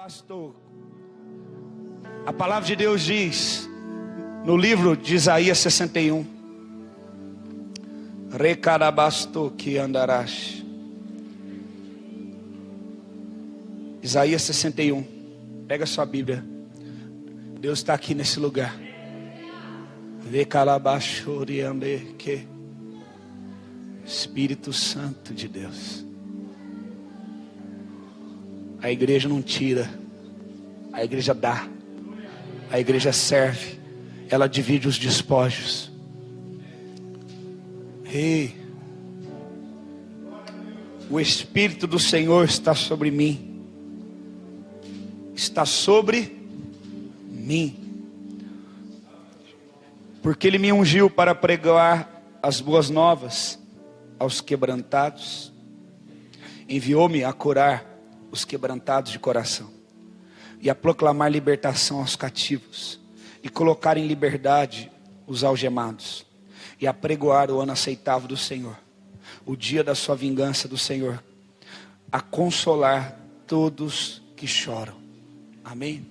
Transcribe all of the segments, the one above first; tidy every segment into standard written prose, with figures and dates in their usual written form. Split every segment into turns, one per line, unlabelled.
Bastou. A palavra de Deus diz no livro de Isaías 61: Recarabastou que andarás. Isaías 61. Pega sua Bíblia. Deus está aqui nesse lugar. Que Espírito Santo de Deus. A igreja não tira, a igreja dá, a igreja serve, ela divide os despojos. Ei, o Espírito do Senhor está sobre mim, está sobre mim, porque Ele me ungiu para pregar as boas novas aos quebrantados, enviou-me a curar os quebrantados de coração, e a proclamar libertação aos cativos, e colocar em liberdade os algemados, e a pregoar o ano aceitável do Senhor, o dia da sua vingança do Senhor, a consolar todos que choram. Amém?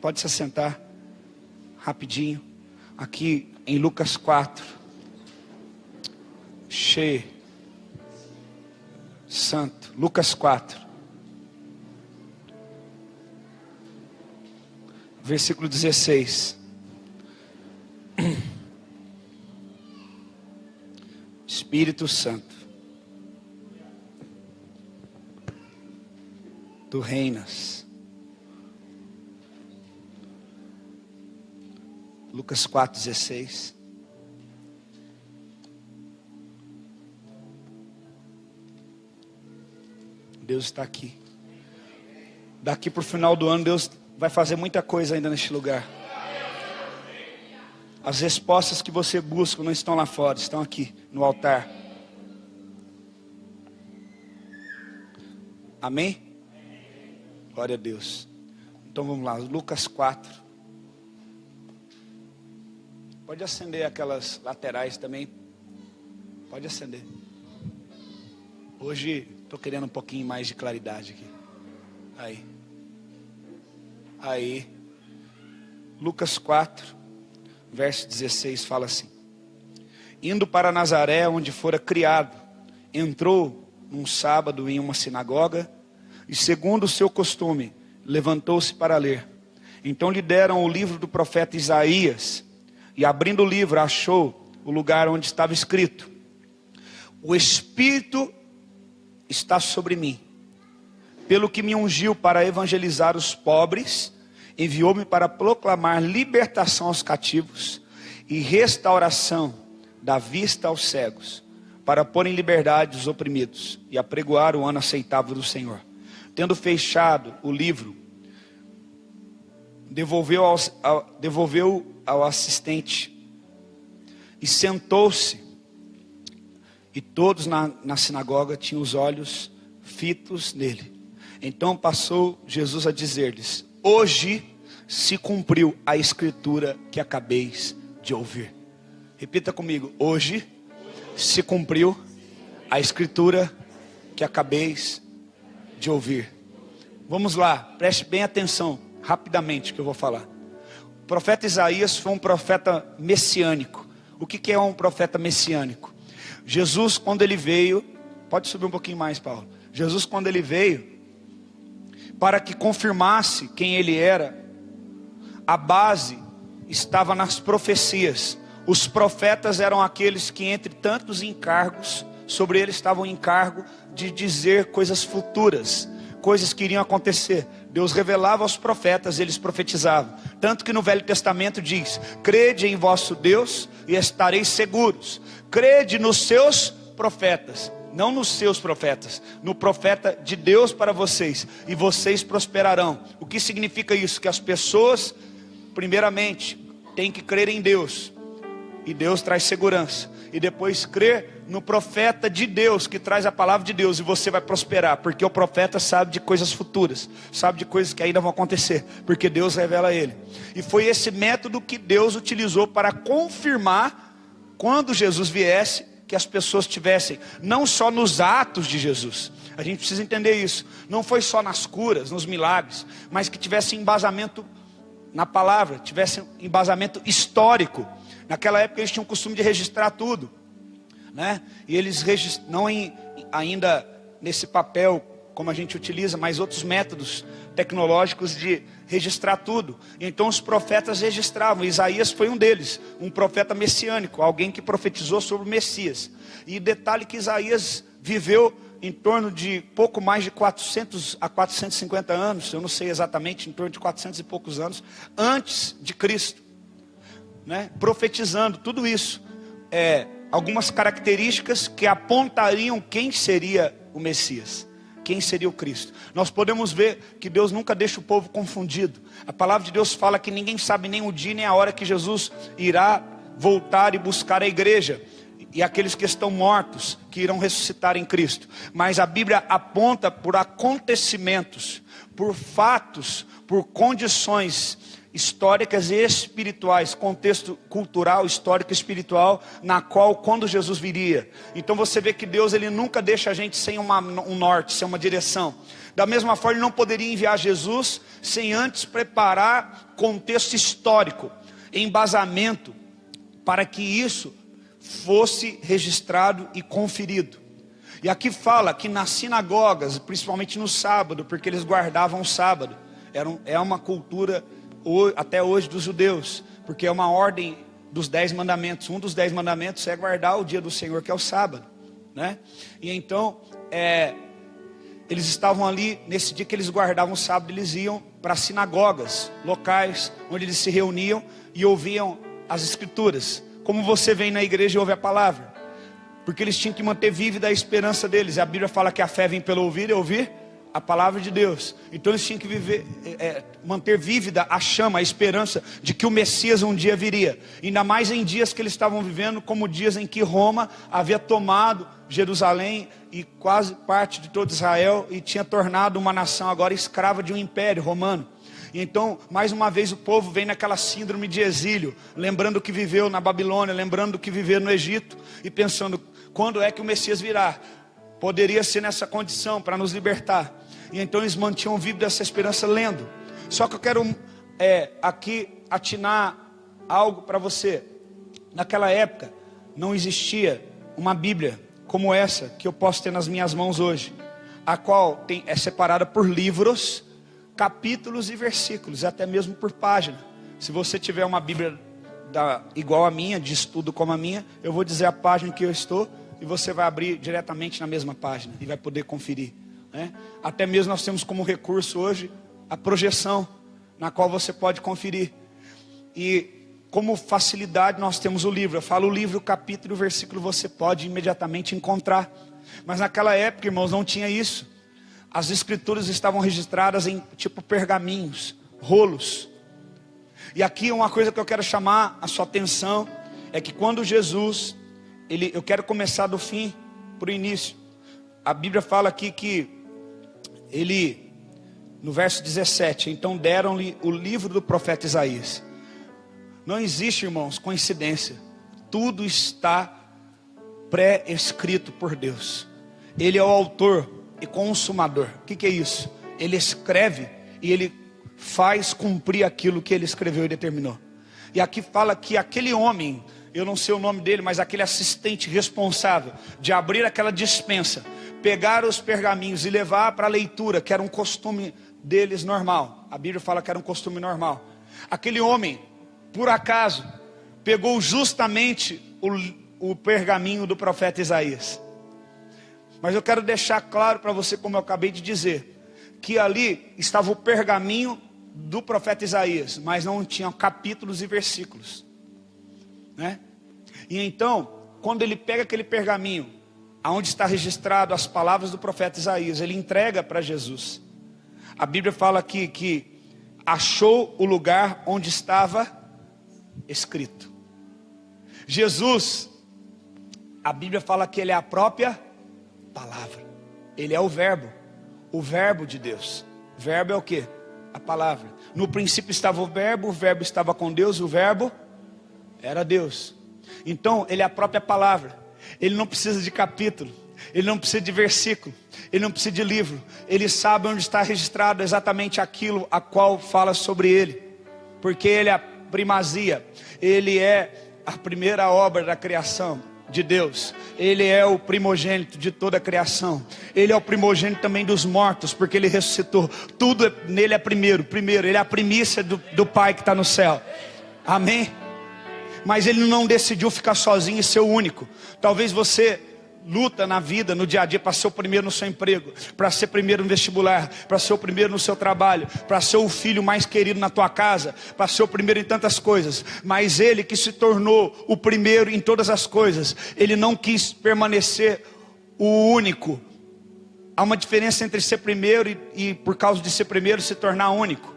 Pode se assentar rapidinho, aqui em Lucas 4, Santo, Lucas 4, versículo 16. Espírito Santo, Tu reinas. Lucas 4:16. Deus está aqui. Daqui para o final do ano, Deus vai fazer muita coisa ainda neste lugar. As respostas que você busca não estão lá fora, estão aqui no altar. Amém? Glória a Deus. Então vamos lá, Lucas 4. Pode acender aquelas laterais também. Pode acender. Hoje estou querendo um pouquinho mais de claridade aqui. Aí, Lucas 4, verso 16 fala assim: indo para Nazaré, onde fora criado, entrou num sábado em uma sinagoga, e segundo o seu costume, levantou-se para ler. Então lhe deram o livro do profeta Isaías, e abrindo o livro, achou o lugar onde estava escrito: o Espírito está sobre mim, pelo que me ungiu para evangelizar os pobres, enviou-me para proclamar libertação aos cativos e restauração da vista aos cegos, para pôr em liberdade os oprimidos e apregoar o ano aceitável do Senhor. Tendo fechado o livro, devolveu ao assistente e sentou-se. E todos na sinagoga tinham os olhos fitos nele. Então passou Jesus a dizer-lhes: hoje se cumpriu a escritura que acabeis de ouvir. Repita comigo: hoje se cumpriu a escritura que acabeis de ouvir. Vamos lá, preste bem atenção, rapidamente que eu vou falar. O profeta Isaías foi um profeta messiânico. O que é um profeta messiânico? Jesus, quando ele veio, pode subir um pouquinho mais, Paulo. Jesus, quando ele veio, para que confirmasse quem ele era, a base estava nas profecias. Os profetas eram aqueles que, entre tantos encargos, sobre eles estavam em encargo de dizer coisas futuras, coisas que iriam acontecer. Deus revelava aos profetas, eles profetizavam. Tanto que no Velho Testamento diz: crede em vosso Deus e estareis seguros. Crede nos seus profetas, não nos seus profetas, no profeta de Deus para vocês, e vocês prosperarão. O que significa isso? Que as pessoas, primeiramente, têm que crer em Deus, e Deus traz segurança, e depois crer no profeta de Deus, que traz a palavra de Deus, e você vai prosperar, porque o profeta sabe de coisas futuras, sabe de coisas que ainda vão acontecer, porque Deus revela a ele. E foi esse método que Deus utilizou para confirmar, quando Jesus viesse, que as pessoas tivessem, não só nos atos de Jesus, A gente precisa entender isso. Não foi só nas curas, nos milagres, mas que tivesse embasamento na palavra, tivesse embasamento histórico. Naquela época eles tinham o costume de registrar tudo, né? E eles não ainda nesse papel como a gente utiliza, mas outros métodos tecnológicos de registrar tudo. Então os profetas registravam. Isaías foi um deles, um profeta messiânico, alguém que profetizou sobre o Messias. E detalhe que Isaías viveu em torno de pouco mais de 400 a 450 anos, eu não sei exatamente, em torno de 400 e poucos anos, antes de Cristo, né? Profetizando tudo isso, algumas características que apontariam quem seria o Messias, quem seria o Cristo. Nós podemos ver que Deus nunca deixa o povo confundido. A palavra de Deus fala que ninguém sabe nem o dia nem a hora que Jesus irá voltar e buscar a igreja e aqueles que estão mortos, que irão ressuscitar em Cristo. Mas a Bíblia aponta por acontecimentos, por fatos, por condições históricas e espirituais, contexto cultural, histórico e espiritual, na qual quando Jesus viria. Então você vê que Deus, ele nunca deixa a gente sem um norte, sem uma direção. Da mesma forma, ele não poderia enviar Jesus sem antes preparar contexto histórico, embasamento, para que isso fosse registrado e conferido. E aqui fala que nas sinagogas, principalmente no sábado, porque eles guardavam o sábado, é uma cultura até hoje dos judeus, porque é uma ordem dos 10 mandamentos. Um dos 10 mandamentos é guardar o dia do Senhor, que é o sábado, né? E então eles estavam ali, nesse dia que eles guardavam o sábado, eles iam para sinagogas, locais onde eles se reuniam e ouviam as escrituras, como você vem na igreja e ouve a palavra, porque eles tinham que manter vívida a esperança deles. E a Bíblia fala que a fé vem pelo ouvir e ouvir a palavra de Deus. Então eles tinham que manter vívida a chama, a esperança de que o Messias um dia viria. Ainda mais em dias que eles estavam vivendo, como dias em que Roma havia tomado Jerusalém e quase parte de todo Israel, e tinha tornado uma nação agora escrava de um império romano. E então, mais uma vez, o povo vem naquela síndrome de exílio, lembrando o que viveu na Babilônia, lembrando o que viveu no Egito, e pensando, quando é que o Messias virá? Poderia ser nessa condição, para nos libertar. E então eles mantinham viva essa esperança lendo. Só que eu quero aqui atinar algo para você. Naquela época, não existia uma Bíblia como essa, que eu posso ter nas minhas mãos hoje, a qual é separada por livros, capítulos e versículos, até mesmo por página. Se você tiver uma Bíblia igual a minha, de estudo como a minha, eu vou dizer a página que eu estou, e você vai abrir diretamente na mesma página e vai poder conferir, né? Até mesmo nós temos como recurso hoje a projeção, na qual você pode conferir. E como facilidade nós temos o livro. Eu falo o livro, o capítulo e o versículo você pode imediatamente encontrar. Mas naquela época, irmãos, não tinha isso. As escrituras estavam registradas em tipo pergaminhos, rolos. E aqui uma coisa que eu quero chamar a sua atenção é que quando Jesus, eu quero começar do fim para o início. A Bíblia fala aqui que ele, no verso 17, então deram-lhe o livro do profeta Isaías. Não existe, irmãos, coincidência. Tudo está pré-escrito por Deus. Ele é o autor e consumador. O que é isso? Ele escreve e ele faz cumprir aquilo que ele escreveu e determinou. E aqui fala que aquele homem, eu não sei o nome dele, mas aquele assistente responsável de abrir aquela despensa, pegar os pergaminhos e levar para a leitura, que era um costume deles normal. A Bíblia fala que era um costume normal. Aquele homem, por acaso, pegou justamente o pergaminho do profeta Isaías. Mas eu quero deixar claro para você, como eu acabei de dizer, que ali estava o pergaminho do profeta Isaías, mas não tinha capítulos e versículos, né? E então, quando ele pega aquele pergaminho, aonde está registrado as palavras do profeta Isaías, ele entrega para Jesus. A Bíblia fala aqui que achou o lugar onde estava escrito. Jesus, a Bíblia fala que ele é a própria palavra. Ele é o verbo de Deus. O verbo é o que? A palavra. No princípio estava o verbo estava com Deus, e o verbo era Deus. Então ele é a própria palavra. Ele não precisa de capítulo, Ele não precisa de versículo, ele não precisa de livro. Ele sabe onde está registrado exatamente aquilo a qual fala sobre ele. Porque ele é a primazia, ele é a primeira obra da criação de Deus. Ele é o primogênito de toda a criação. Ele é o primogênito também dos mortos, porque ele ressuscitou. Tudo nele é primeiro, ele é a primícia do Pai que está no céu. Amém? Mas ele não decidiu ficar sozinho e ser o único. Talvez você luta na vida, no dia a dia, para ser o primeiro no seu emprego, para ser primeiro no vestibular, para ser o primeiro no seu trabalho, para ser o filho mais querido na tua casa, para ser o primeiro em tantas coisas. Mas ele que se tornou o primeiro em todas as coisas, ele não quis permanecer o único. Há uma diferença entre ser primeiro e por causa de ser primeiro se tornar único.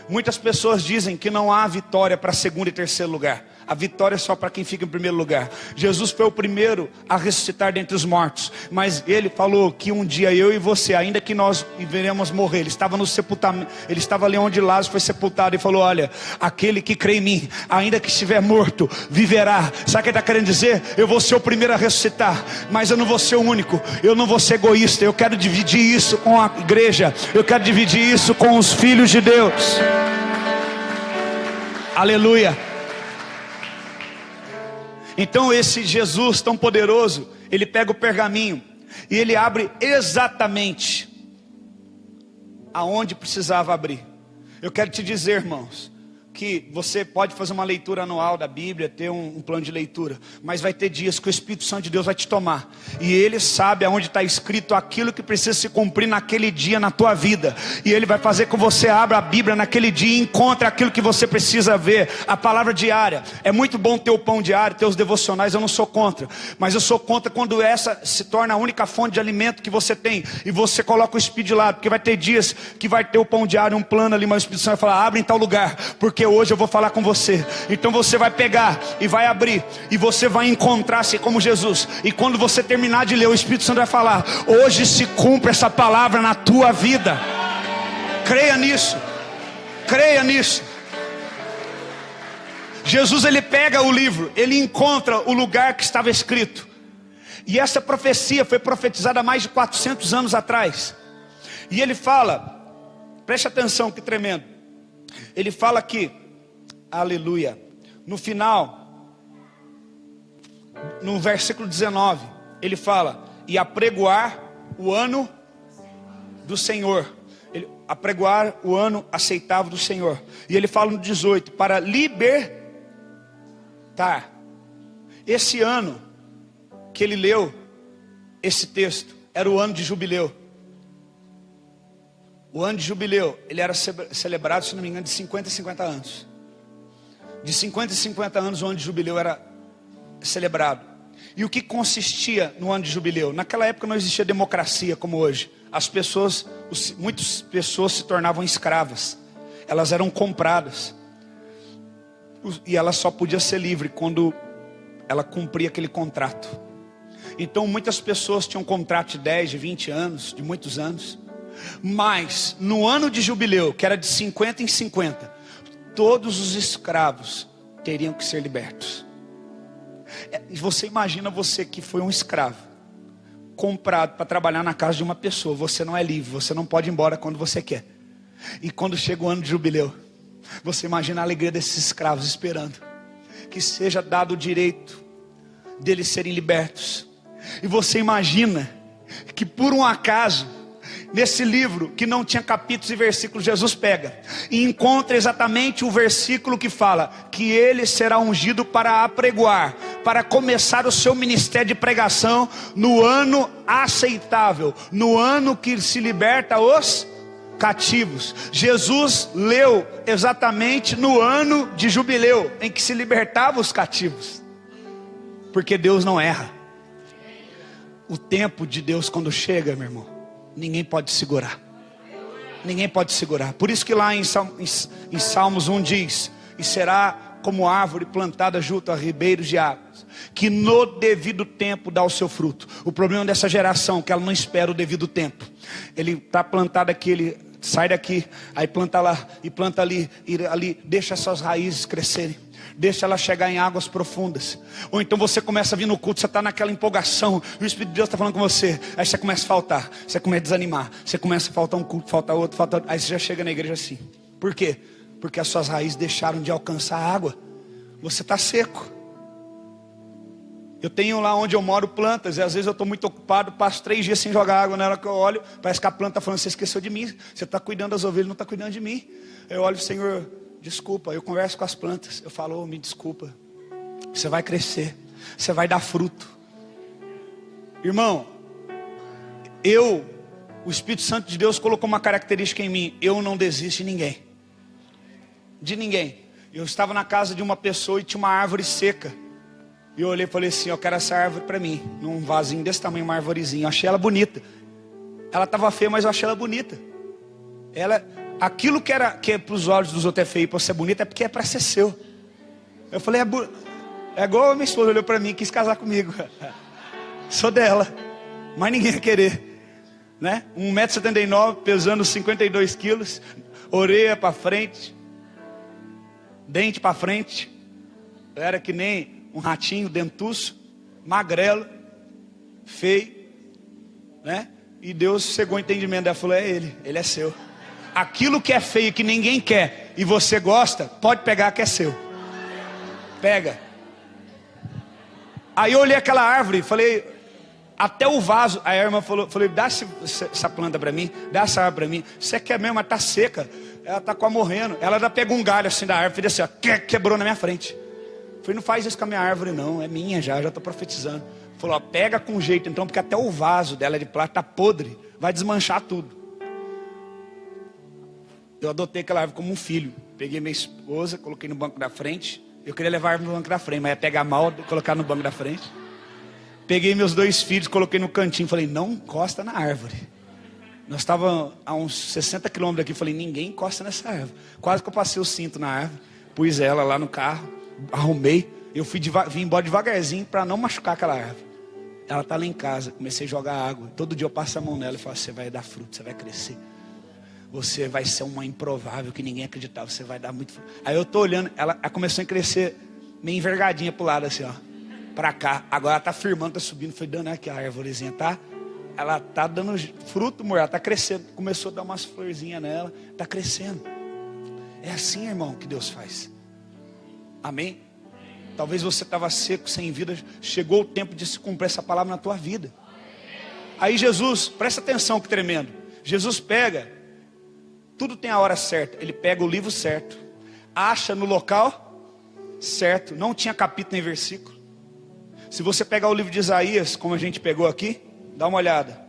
Muitas pessoas dizem que não há vitória para segundo e terceiro lugar. A vitória é só para quem fica em primeiro lugar. Jesus foi o primeiro a ressuscitar dentre os mortos. Mas ele falou que um dia eu e você, ainda que nós veremos morrer, ele estava no sepultamento, ele estava ali onde Lázaro foi sepultado e falou: olha, aquele que crê em mim, ainda que estiver morto, viverá. Sabe o que ele está querendo dizer? Eu vou ser o primeiro a ressuscitar, mas eu não vou ser o único. Eu não vou ser egoísta. Eu quero dividir isso com a igreja. Eu quero dividir isso com os filhos de Deus. Aleluia. Então esse Jesus tão poderoso, ele pega o pergaminho e ele abre exatamente aonde precisava abrir. Eu quero te dizer, irmãos, que você pode fazer uma leitura anual da Bíblia, ter um plano de leitura, mas vai ter dias que o Espírito Santo de Deus vai te tomar, e ele sabe aonde está escrito aquilo que precisa se cumprir naquele dia na tua vida, e ele vai fazer com que você abra a Bíblia naquele dia e encontre aquilo que você precisa ver. A palavra diária, é muito bom ter o pão diário, ter os devocionais, eu não sou contra, mas eu sou contra quando essa se torna a única fonte de alimento que você tem, e você coloca o Espírito de lado, porque vai ter dias que vai ter o pão diário, um plano ali, mas o Espírito Santo vai falar: abre em tal lugar, porque hoje eu vou falar com você. Então você vai pegar e vai abrir, e você vai encontrar-se como Jesus. E quando você terminar de ler, o Espírito Santo vai falar: hoje se cumpre essa palavra na tua vida. Creia nisso. Creia nisso. Jesus, ele pega o livro, ele encontra o lugar que estava escrito. E essa profecia foi profetizada há mais de 400 anos atrás. E ele fala, preste atenção que tremendo. Ele fala que, aleluia, no final, no versículo 19, ele fala: e apregoar o ano do Senhor. Apregoar o ano aceitável do Senhor. E ele fala no 18, para libertar. Esse ano que ele leu esse texto era o ano de jubileu. O ano de jubileu, ele era celebrado, se não me engano, de 50 em 50 anos. De 50 em 50 anos o ano de jubileu era celebrado. E o que consistia no ano de jubileu? Naquela época não existia democracia como hoje. Muitas pessoas se tornavam escravas. Elas eram compradas. E ela só podia ser livre quando ela cumpria aquele contrato. Então muitas pessoas tinham um contrato de 10, de 20 anos, de muitos anos. Mas no ano de jubileu, que era de 50 em 50, todos os escravos teriam que ser libertos. Você imagina você que foi um escravo, comprado para trabalhar na casa de uma pessoa. Você não é livre, você não pode ir embora quando você quer. E quando chega o ano de jubileu, você imagina a alegria desses escravos esperando que seja dado o direito deles serem libertos. E você imagina que por um acaso, nesse livro que não tinha capítulos e versículos, Jesus pega e encontra exatamente o versículo que fala que ele será ungido para apregoar, para começar o seu ministério de pregação no ano aceitável, no ano que se liberta os cativos. Jesus leu exatamente no ano de jubileu, em que se libertava os cativos, porque Deus não erra. O tempo de Deus quando chega, meu irmão, ninguém pode segurar. Ninguém pode segurar. Por isso que lá em Salmos 1 diz: e será como árvore plantada junto a ribeiros de águas, que no devido tempo dá o seu fruto. O problema dessa geração é que ela não espera o devido tempo. Ele está plantado aqui, ele sai daqui, aí planta lá, e planta ali, e ali, deixa suas raízes crescerem. Deixa ela chegar em águas profundas. Ou então você começa a vir no culto, você está naquela empolgação, e o Espírito de Deus está falando com você. Aí você começa a faltar, você começa a desanimar, você começa a faltar um culto, falta outro, falta outro. Aí você já chega na igreja assim. Por quê? Porque as suas raízes deixaram de alcançar a água. Você está seco. Eu tenho lá onde eu moro plantas, e às vezes eu estou muito ocupado, passo 3 dias sem jogar água. Na hora que eu olho, parece que a planta está falando: você esqueceu de mim, você está cuidando das ovelhas, não está cuidando de mim. Eu olho: Senhor, desculpa. Eu converso com as plantas, eu falo: oh, me desculpa. Você vai crescer, você vai dar fruto. Irmão, o Espírito Santo de Deus colocou uma característica em mim: eu não desisto de ninguém. De ninguém. Eu estava na casa de uma pessoa e tinha uma árvore seca. E eu olhei e falei assim: eu quero essa árvore para mim. Num vasinho desse tamanho, uma arvorezinha. Eu achei ela bonita. Ela estava feia, mas eu achei ela bonita. Aquilo que é para os olhos dos outros é feio, para você é bonita, é porque é para ser seu. Eu falei: é igual a minha esposa olhou para mim e quis casar comigo. Sou dela, mas ninguém ia querer, né? 1,79 m, pesando 52 quilos, orelha para frente, dente para frente. Eu era que nem um ratinho dentuço, magrelo, feio, né? E Deus cegou o entendimento dela, falou: é ele é seu. Aquilo que é feio, que ninguém quer, e você gosta, pode pegar, que é seu. Pega. Aí eu olhei aquela árvore, falei, até o vaso. Aí a irmã falei: dá essa planta para mim, dá essa árvore para mim. Você quer mesmo? Ela tá seca, ela tá quase morrendo. Ela já pegou um galho assim da árvore, fez assim, ó, quebrou na minha frente. Falei: não faz isso com a minha árvore não, é minha já estou profetizando. Falou: ó, pega com jeito então, porque até o vaso dela de plástico está podre, vai desmanchar tudo. Eu adotei aquela árvore como um filho. Peguei minha esposa, coloquei no banco da frente. Eu queria levar a árvore no banco da frente, mas ia pegar mal, colocar no banco da frente. Peguei meus 2 filhos, coloquei no cantinho, falei: não encosta na árvore. Nós estávamos a uns 60 quilômetros daqui, falei: ninguém encosta nessa árvore. Quase que eu passei o cinto na árvore, pus ela lá no carro, arrumei. Eu vim embora devagarzinho para não machucar aquela árvore. Ela está lá em casa, comecei a jogar água. Todo dia eu passo a mão nela e falo: você vai dar fruto, você vai crescer. Você vai ser uma improvável que ninguém acreditava, você vai dar muito fruto. Aí eu estou olhando, ela começou a crescer meio envergadinha para o lado assim, ó, para cá. Agora ela está firmando, está subindo. Foi dando aqui a árvorezinha, tá? Ela está dando fruto, amor, ela está crescendo. Começou a dar umas florzinhas nela, está crescendo. É assim, irmão, que Deus faz. Amém? Talvez você estava seco, sem vida. Chegou o tempo de se cumprir essa palavra na tua vida. Aí Jesus, presta atenção que tremendo. Jesus pega, tudo tem a hora certa. Ele pega o livro certo, acha no local certo. Não tinha capítulo nem versículo. Se você pegar o livro de Isaías, como a gente pegou aqui, dá uma olhada.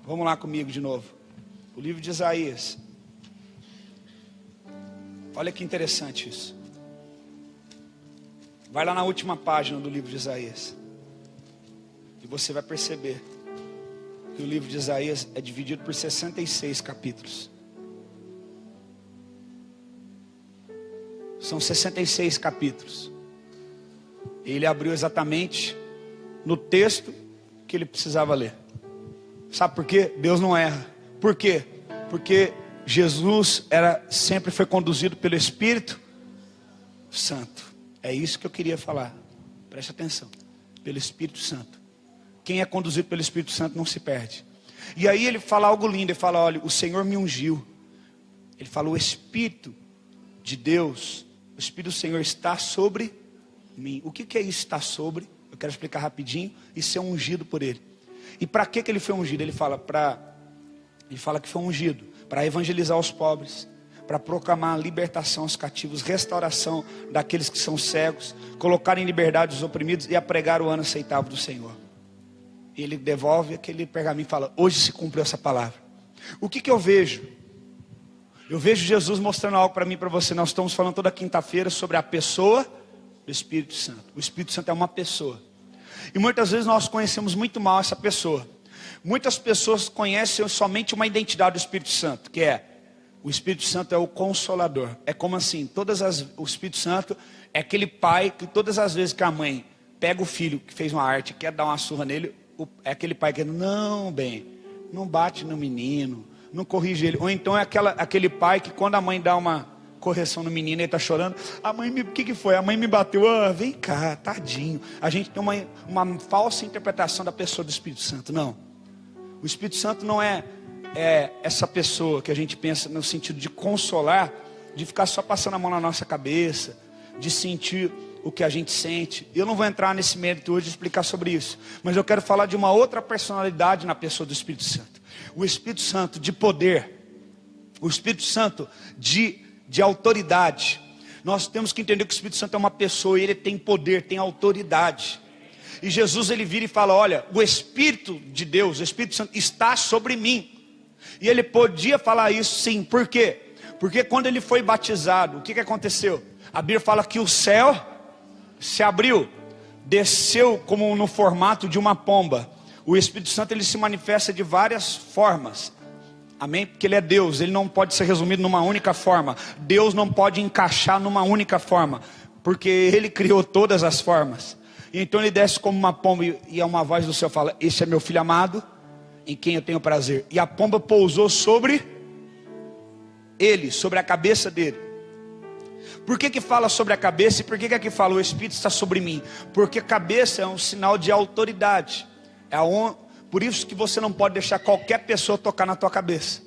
Vamos lá comigo de novo. O livro de Isaías. Olha que interessante isso. Vai lá na última página do livro de Isaías. E você vai perceber que o livro de Isaías é dividido por 66 capítulos. São 66 capítulos. Ele abriu exatamente no texto que ele precisava ler. Sabe por quê? Deus não erra. Por quê? Porque Jesus sempre foi conduzido pelo Espírito Santo. É isso que eu queria falar. Preste atenção. Pelo Espírito Santo. Quem é conduzido pelo Espírito Santo não se perde. E aí ele fala algo lindo. Ele fala: olha, o Senhor me ungiu. Ele fala: o Espírito de Deus, o Espírito do Senhor está sobre mim. O que é isso, estar sobre? Eu quero explicar rapidinho. Isso é ungido por ele. E para que ele foi ungido? Ele fala que foi ungido para evangelizar os pobres, para proclamar a libertação aos cativos, restauração daqueles que são cegos, colocar em liberdade os oprimidos e a pregar o ano aceitável do Senhor. E ele devolve aquele pergaminho e fala: hoje se cumpriu essa palavra. O que eu vejo? Eu vejo Jesus mostrando algo para mim e para você. Nós estamos falando toda quinta-feira sobre a pessoa do Espírito Santo. O Espírito Santo é uma pessoa. E muitas vezes nós conhecemos muito mal essa pessoa. Muitas pessoas conhecem somente uma identidade do Espírito Santo, que é: o Espírito Santo é o Consolador. É como assim, o Espírito Santo é aquele pai que todas as vezes que a mãe pega o filho que fez uma arte, quer dar uma surra nele, é aquele pai que não bate no menino, não corrige ele. Ou então é aquele pai que quando a mãe dá uma correção no menino, ele está chorando. A mãe o que foi? A mãe me bateu. Ah, vem cá, tadinho. A gente tem uma falsa interpretação da pessoa do Espírito Santo. Não. O Espírito Santo não é essa pessoa que a gente pensa no sentido de consolar, de ficar só passando a mão na nossa cabeça, de sentir o que a gente sente. Eu não vou entrar nesse mérito hoje de explicar sobre isso, mas eu quero falar de uma outra personalidade na pessoa do Espírito Santo. O Espírito Santo de poder, o Espírito Santo de autoridade. Nós temos que entender que o Espírito Santo é uma pessoa e ele tem poder, tem autoridade. E Jesus ele vira e fala: olha, o Espírito de Deus, o Espírito Santo está sobre mim. E ele podia falar isso sim, por quê? Porque quando ele foi batizado, o que aconteceu? A Bíblia fala que o céu se abriu, desceu como no formato de uma pomba. O Espírito Santo ele se manifesta de várias formas. Amém? Porque ele é Deus, ele não pode ser resumido numa única forma. Deus não pode encaixar numa única forma, porque ele criou todas as formas. Então ele desce como uma pomba e uma voz do céu fala: este é meu filho amado, em quem eu tenho prazer. E a pomba pousou sobre ele, sobre a cabeça dele. Por que fala sobre a cabeça e por que aqui fala o Espírito está sobre mim? Porque a cabeça é um sinal de autoridade. Por isso que você não pode deixar qualquer pessoa tocar na tua cabeça.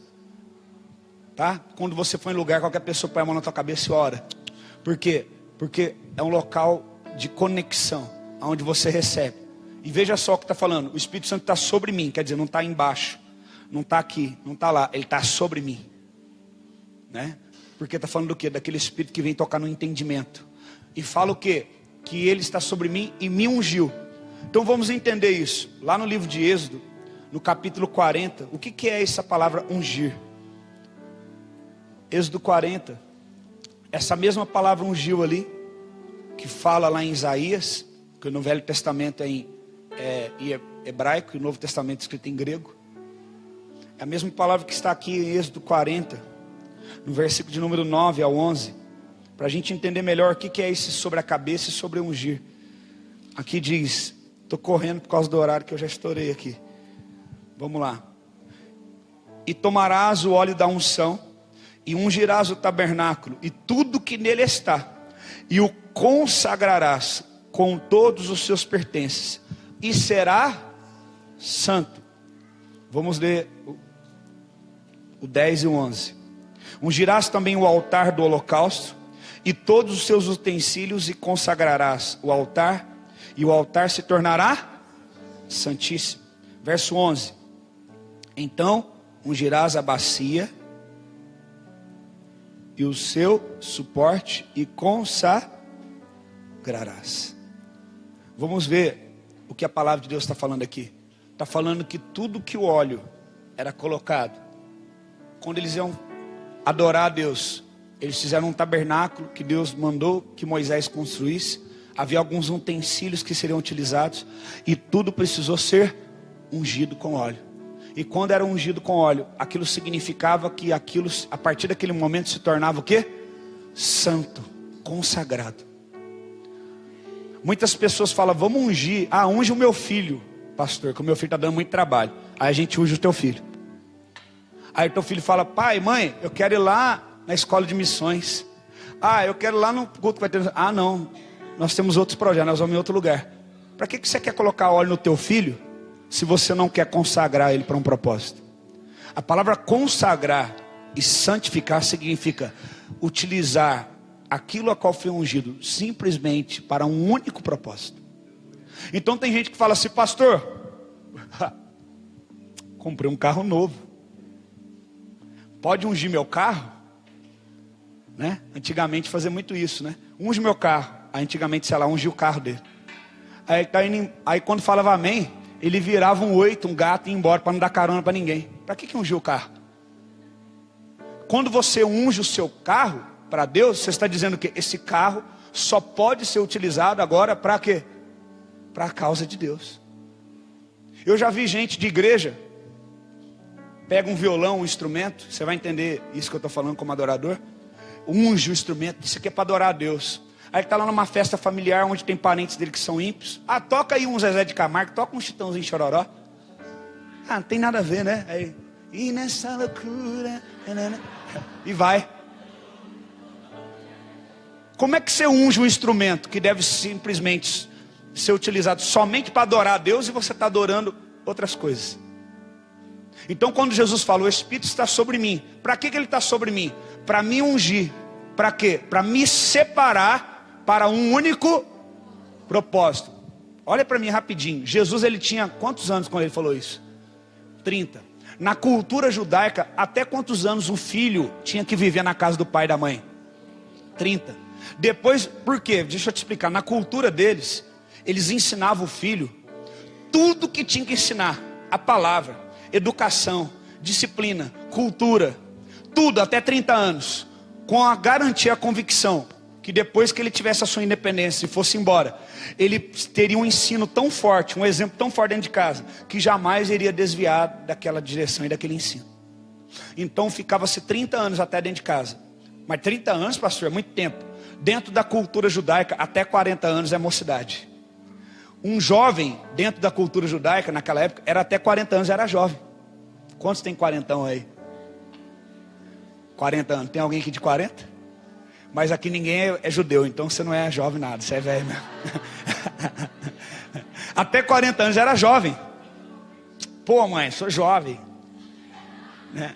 Tá? Quando você for em lugar, qualquer pessoa põe a mão na tua cabeça e ora. Por quê? Porque é um local de conexão, onde você recebe. E veja só o que está falando: o Espírito Santo está sobre mim, quer dizer, não está embaixo, não está aqui, não está lá, ele está sobre mim, né? Porque está falando do quê? Daquele Espírito que vem tocar no entendimento. E fala o quê? Que ele está sobre mim e me ungiu. Então vamos entender isso. Lá no livro de Êxodo, no capítulo 40, o que é essa palavra ungir? Êxodo 40, essa mesma palavra ungiu ali, que fala lá em Isaías, que no Velho Testamento é em hebraico e o Novo Testamento é escrito em grego. É a mesma palavra que está aqui em Êxodo 40, no versículo de número 9 ao 11, para a gente entender melhor o que é isso sobre a cabeça e sobre ungir. Aqui diz, estou correndo por causa do horário que eu já estourei aqui. Vamos lá. E tomarás o óleo da unção, e ungirás o tabernáculo, e tudo que nele está, e o consagrarás com todos os seus pertences, e será santo. Vamos ler o 10 e o 11. Ungirás também o altar do holocausto, e todos os seus utensílios, e consagrarás o altar, e o altar se tornará santíssimo. Verso 11. Então ungirás a bacia e o seu suporte, e consagrarás. Vamos ver o que a palavra de Deus está falando aqui. Está falando que tudo que o óleo era colocado, quando eles iam adorar a Deus, eles fizeram um tabernáculo que Deus mandou que Moisés construísse. Havia alguns utensílios que seriam utilizados, e tudo precisou ser ungido com óleo. E quando era ungido com óleo, aquilo significava que aquilo, a partir daquele momento, se tornava o quê? Santo, consagrado. Muitas pessoas falam: vamos ungir. Ah, unge o meu filho, pastor, que o meu filho está dando muito trabalho. Aí a gente unge o teu filho. Aí o teu filho fala: pai, mãe, eu quero ir lá na escola de missões. Ah, eu quero ir lá no culto que vai ter. Ah, não, nós temos outros projetos, nós vamos em outro lugar. Para que você quer colocar óleo no teu filho, se você não quer consagrar ele para um propósito? A palavra consagrar e santificar significa utilizar aquilo a qual foi ungido simplesmente para um único propósito. Então tem gente que fala assim: pastor, comprei um carro novo, pode ungir meu carro? Né? Antigamente fazia muito isso, né? Unge meu carro. Aí antigamente, sei lá, ungia o carro dele. Aí quando falava amém, ele virava um 8, um gato e ia embora, para não dar carona para ninguém. Para que ungiu o carro? Quando você unge o seu carro para Deus, você está dizendo que esse carro só pode ser utilizado agora para quê? Para a causa de Deus. Eu já vi gente de igreja, pega um violão, um instrumento, você vai entender isso que eu estou falando como adorador, unge o instrumento, isso aqui é para adorar a Deus. Aí ele está lá numa festa familiar, onde tem parentes dele que são ímpios. Ah, toca aí um Zezé de Camargo, toca um Chitãozinho Chororó. Ah, não tem nada a ver, né? Aí, E nessa loucura. E vai. Como é que você unge um instrumento que deve simplesmente ser utilizado somente para adorar a Deus e você está adorando outras coisas? Então quando Jesus fala, o Espírito está sobre mim, para que ele está sobre mim? Para me ungir. Para quê? Para me separar para um único propósito. Olha para mim rapidinho. Jesus ele tinha quantos anos quando ele falou isso? 30. Na cultura judaica, até quantos anos um filho tinha que viver na casa do pai e da mãe? 30. Depois, por quê? Deixa eu te explicar. Na cultura deles, eles ensinavam o filho tudo que tinha que ensinar. A palavra, educação, disciplina, cultura, tudo até 30 anos. Com a garantia, a convicção que depois que ele tivesse a sua independência e fosse embora, ele teria um ensino tão forte, um exemplo tão forte dentro de casa, que jamais iria desviar daquela direção e daquele ensino. Então ficava-se 30 anos até dentro de casa. Mas 30 anos, pastor, é muito tempo. Dentro da cultura judaica, até 40 anos é mocidade. Um jovem, dentro da cultura judaica, naquela época, era até 40 anos, era jovem. Quantos tem 40 aí? 40 anos. Tem alguém aqui de 40? Mas aqui ninguém é judeu, então você não é jovem nada, você é velho mesmo. Até 40 anos era jovem. Pô mãe, sou jovem, né?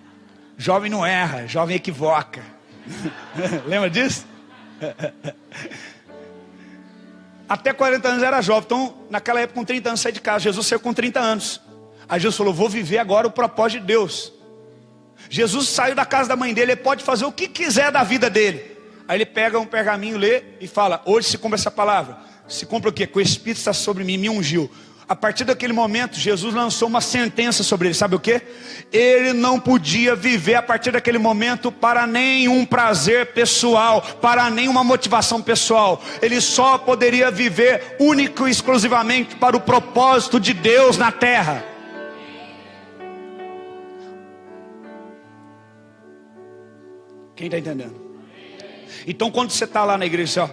Jovem não erra, jovem equivoca. Lembra disso? Até 40 anos era jovem. Então naquela época com 30 anos sai de casa. Jesus saiu com 30 anos. Aí Jesus falou, vou viver agora o propósito de Deus. Jesus saiu da casa da mãe dele, ele pode fazer o que quiser da vida dele. Aí ele pega um pergaminho, lê e fala, hoje se cumpre essa palavra. Se cumpre o quê? Que o Espírito está sobre mim, me ungiu. A partir daquele momento, Jesus lançou uma sentença sobre ele, sabe o quê? Ele não podia viver a partir daquele momento para nenhum prazer pessoal, para nenhuma motivação pessoal. Ele só poderia viver único e exclusivamente para o propósito de Deus na terra. Quem está entendendo? Então quando você está lá na igreja, ó,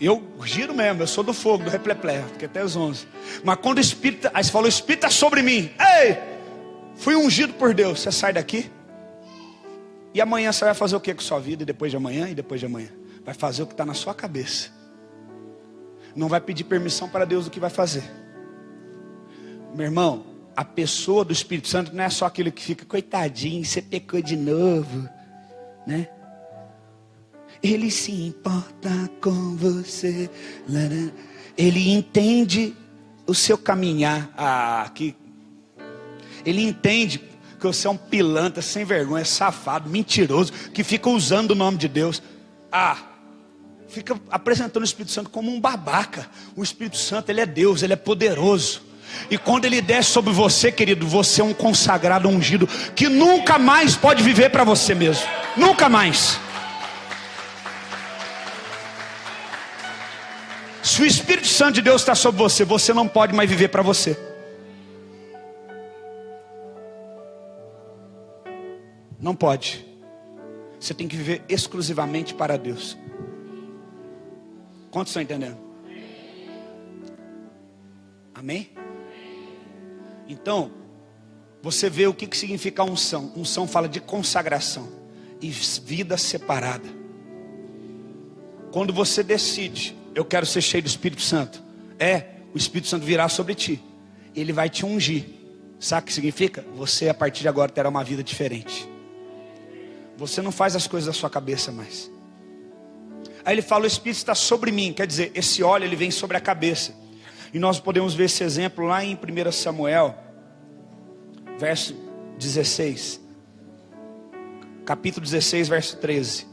eu giro mesmo, eu sou do fogo, do repleplé, fiquei até as 11. Mas quando o Espírito, aí você falou, o Espírito está sobre mim. Ei, fui ungido por Deus. Você sai daqui e amanhã você vai fazer o que com sua vida? E depois de amanhã, e depois de amanhã vai fazer o que está na sua cabeça. Não vai pedir permissão para Deus do que vai fazer. Meu irmão, a pessoa do Espírito Santo não é só aquele que fica, coitadinho, você pecou de novo, né? Ele se importa com você. Ele entende o seu caminhar. Ele entende que você é um pilantra, sem vergonha, safado, mentiroso, que fica usando o nome de Deus. Fica apresentando o Espírito Santo como um babaca. O Espírito Santo, ele é Deus, ele é poderoso. E quando ele desce sobre você, querido, você é um consagrado, ungido, que nunca mais pode viver para você mesmo. Nunca mais. Se o Espírito Santo de Deus está sobre você, você não pode mais viver para você. Não pode. Você tem que viver exclusivamente para Deus. Quantos estão entendendo? Amém? Então, você vê o que significa unção. Unção fala de consagração e vida separada. Quando você decide, eu quero ser cheio do Espírito Santo, o Espírito Santo virá sobre ti. Ele vai te ungir. Sabe o que significa? Você a partir de agora terá uma vida diferente. Você não faz as coisas da sua cabeça mais. Aí ele fala, o Espírito está sobre mim. Quer dizer, esse óleo ele vem sobre a cabeça. E nós podemos ver esse exemplo lá em 1 Samuel, verso 16. Capítulo 16, verso 13.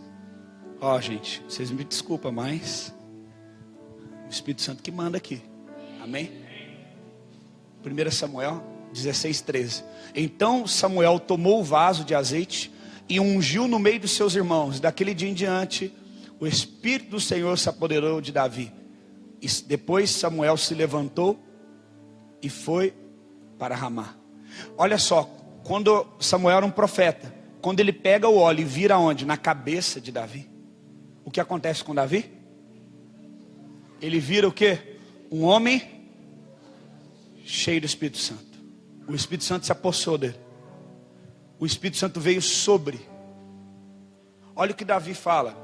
Ó, gente, vocês me desculpam, mas o Espírito Santo que manda aqui. Amém? 1 Samuel 16, 13. Então Samuel tomou o vaso de azeite e ungiu no meio dos seus irmãos. Daquele dia em diante, o Espírito do Senhor se apoderou de Davi. E depois Samuel se levantou e foi para Ramá. Olha só, quando Samuel era um profeta, quando ele pega o óleo e vira onde? Na cabeça de Davi. O que acontece com Davi? Ele vira o quê? Um homem cheio do Espírito Santo. O Espírito Santo se apossou dele. o Espírito Santo veio sobre. Olha o que Davi fala.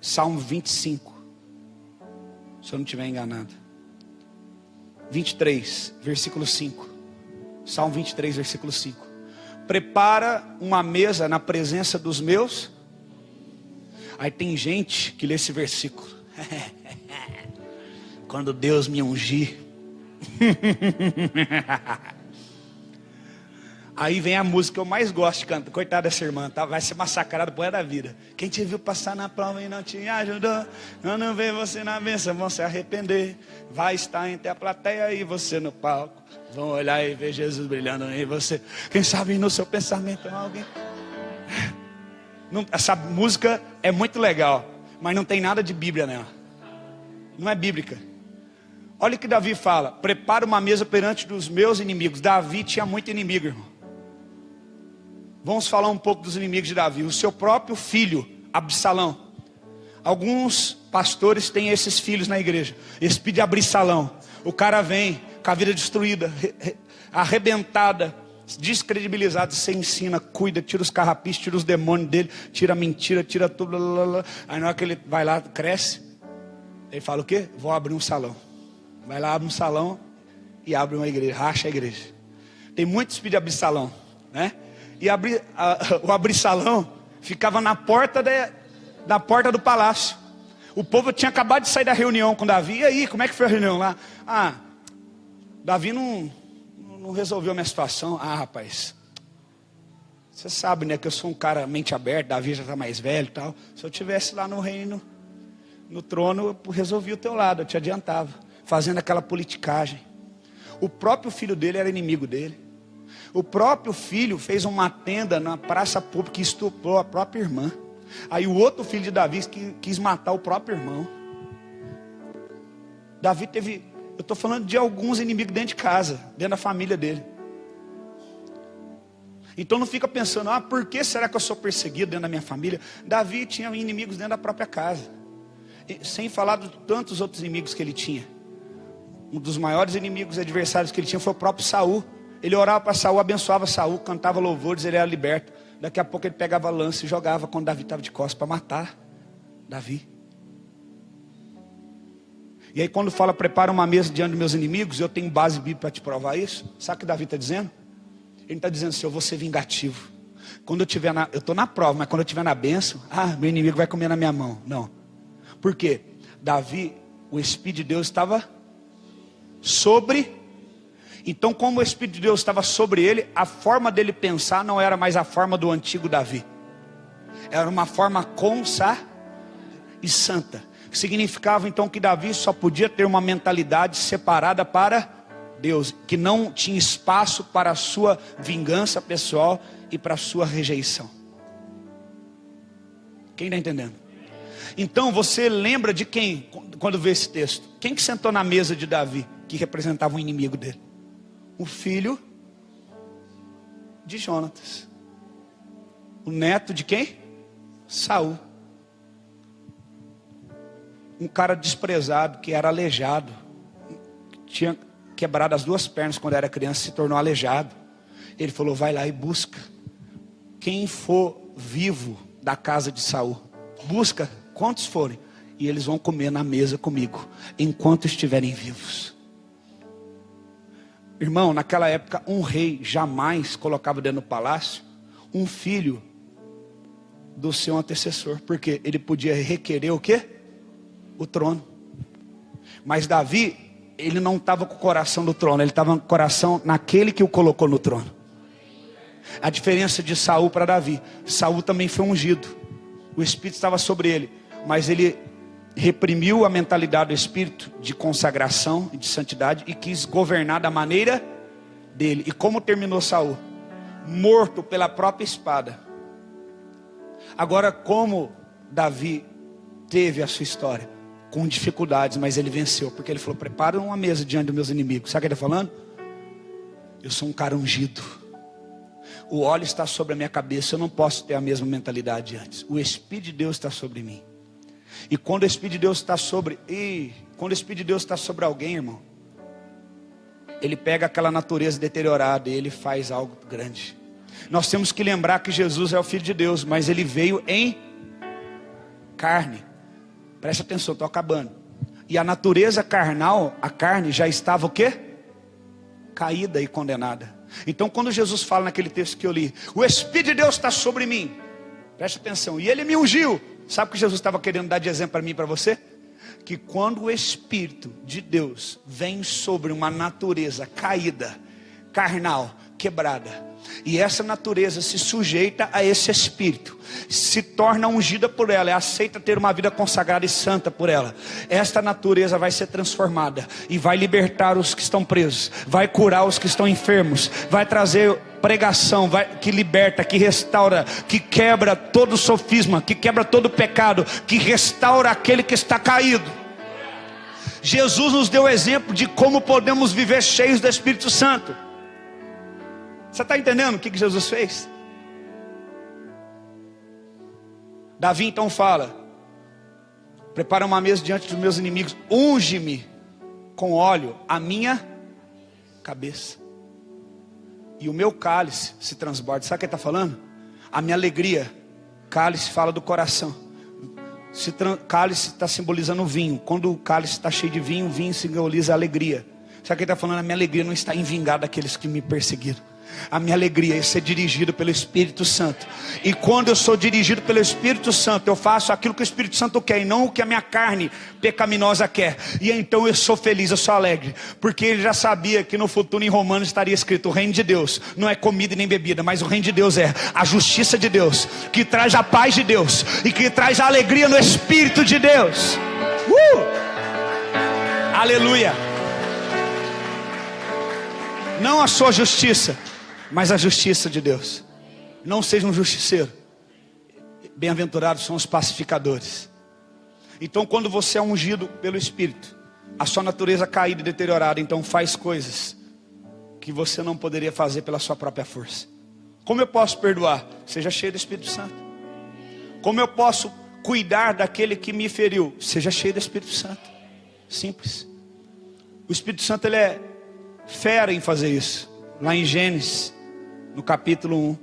Salmo 25. Se eu não estiver enganado. 23, versículo 5. Salmo 23, versículo 5. Prepara uma mesa na presença dos meus. Aí tem gente que lê esse versículo. Quando Deus me ungir. Aí vem a música que eu mais gosto de cantar. Coitada dessa irmã, tá? Vai ser massacrada por resto da vida. Quem te viu passar na prova e não te ajudou, quando vê você na bênção, vão se arrepender. Vai estar entre a plateia e você no palco. Vão olhar e ver Jesus brilhando em você. Quem sabe no seu pensamento alguém. Não, essa música é muito legal, mas não tem nada de Bíblia nela. Não é bíblica. Olha o que Davi fala. Prepara uma mesa perante dos meus inimigos. Davi tinha muito inimigo, irmão. Vamos falar um pouco dos inimigos de Davi. O seu próprio filho, Absalão. Alguns pastores têm esses filhos na igreja. Espírito de Absalão. O cara vem com a vida destruída, arrebentada, descredibilizado. Você ensina, cuida, tira os carrapichos, tira os demônios dele, tira a mentira, tira tudo. Aí na hora que ele vai lá, cresce, ele fala o quê? Vou abrir um salão. Vai lá, abre um salão e abre uma igreja, racha a igreja. Tem muito espírito de Absalão, né? E o Absalão ficava na porta do palácio. O povo tinha acabado de sair da reunião com Davi. E aí, como é que foi a reunião lá? Davi não resolveu a minha situação. Rapaz, você sabe, né, que eu sou um cara mente aberta. Davi já está mais velho e tal. Se eu tivesse lá no reino, no trono, eu resolvia o teu lado, eu te adiantava. Fazendo aquela politicagem. O próprio filho dele era inimigo dele. O próprio filho fez uma tenda na praça pública e estuprou a própria irmã. Aí o outro filho de Davi quis matar o próprio irmão. Davi teve, eu estou falando de alguns inimigos dentro de casa, dentro da família dele. Então não fica pensando, por que será que eu sou perseguido dentro da minha família? Davi tinha inimigos dentro da própria casa. Sem falar de tantos outros inimigos que ele tinha. Um dos maiores inimigos adversários que ele tinha foi o próprio Saul. Ele orava para Saul, abençoava Saul, cantava louvores, ele era liberto. Daqui a pouco ele pegava lança e jogava quando Davi estava de costas para matar Davi. E aí quando fala, prepara uma mesa diante dos meus inimigos, eu tenho base bíblica para te provar isso. Sabe o que Davi está dizendo? Ele está dizendo assim, eu vou ser vingativo. Quando eu estiver eu estou na prova, mas quando eu estiver na bênção, meu inimigo vai comer na minha mão. Não. Por quê? Davi, o Espírito de Deus estava sobre. Então, como o Espírito de Deus estava sobre ele, a forma dele pensar não era mais a forma do antigo Davi. Era uma forma consagrada e santa. Que significava então que Davi só podia ter uma mentalidade separada para Deus. Que não tinha espaço para a sua vingança pessoal e para a sua rejeição. Quem está entendendo? Então você lembra de quem quando vê esse texto? Quem que sentou na mesa de Davi, que representava um inimigo dele? O filho de Jonatas. O neto de quem? Saul. Um cara desprezado, que era aleijado. Tinha quebrado as duas pernas quando era criança, se tornou aleijado. Ele falou, vai lá e busca. Quem for vivo da casa de Saul, busca quantos forem. E eles vão comer na mesa comigo, enquanto estiverem vivos. Irmão, naquela época um rei jamais colocava dentro do palácio um filho do seu antecessor. Porque ele podia requerer o quê? O trono. Mas Davi, ele não estava com o coração no trono, ele estava com o coração naquele que o colocou no trono. A diferença de Saul para Davi: Saul também foi ungido, o Espírito estava sobre ele, mas ele reprimiu a mentalidade do Espírito de consagração e de santidade e quis governar da maneira dele. E como terminou Saul? Morto pela própria espada. Agora, como Davi teve a sua história? Com dificuldades, mas ele venceu, porque ele falou, prepara uma mesa diante dos meus inimigos. Sabe o que ele está falando? Eu sou um cara ungido, o óleo está sobre a minha cabeça, eu não posso ter a mesma mentalidade de antes. O Espírito de Deus está sobre mim. E quando o Espírito de Deus está sobre alguém, irmão, ele pega aquela natureza deteriorada e ele faz algo grande. Nós temos que lembrar que Jesus é o Filho de Deus, mas ele veio em carne. Preste atenção, estou acabando. E a natureza carnal, a carne já estava o quê? Caída e condenada. Então quando Jesus fala naquele texto que eu li, o Espírito de Deus está sobre mim, preste atenção, e ele me ungiu. Sabe o que Jesus estava querendo dar de exemplo para mim e para você? Que quando o Espírito de Deus vem sobre uma natureza caída, carnal, quebrada, e essa natureza se sujeita a esse Espírito, se torna ungida por ela, aceita ter uma vida consagrada e santa por ela, esta natureza vai ser transformada e vai libertar os que estão presos, vai curar os que estão enfermos, vai trazer pregação, que liberta, que restaura, que quebra todo sofisma, que quebra todo pecado, que restaura aquele que está caído. Jesus nos deu exemplo de como podemos viver cheios do Espírito Santo. Você está entendendo o que Jesus fez? Davi então fala: prepara uma mesa diante dos meus inimigos, unge-me com óleo a minha cabeça, e o meu cálice se transborda. Sabe o que ele está falando? A minha alegria. Cálice fala do coração. Cálice está simbolizando o vinho. Quando o cálice está cheio de vinho, o vinho simboliza a alegria. Sabe o que ele está falando? A minha alegria não está em vingar daqueles que me perseguiram. A minha alegria é ser dirigido pelo Espírito Santo. E quando eu sou dirigido pelo Espírito Santo, eu faço aquilo que o Espírito Santo quer, e não o que a minha carne pecaminosa quer. E então eu sou feliz, eu sou alegre, porque ele já sabia que no futuro em Romanos estaria escrito: o reino de Deus não é comida nem bebida, mas o reino de Deus é a justiça de Deus, que traz a paz de Deus, e que traz a alegria no Espírito de Deus. Aleluia. Não a sua justiça, mas a justiça de Deus. Não seja um justiceiro. Bem-aventurados são os pacificadores. Então quando você é ungido pelo Espírito, a sua natureza caída e deteriorada, então faz coisas que você não poderia fazer pela sua própria força. Como eu posso perdoar? Seja cheio do Espírito Santo. Como eu posso cuidar daquele que me feriu? Seja cheio do Espírito Santo. Simples. O Espírito Santo, ele é fera em fazer isso. Lá em Gênesis, no capítulo 1,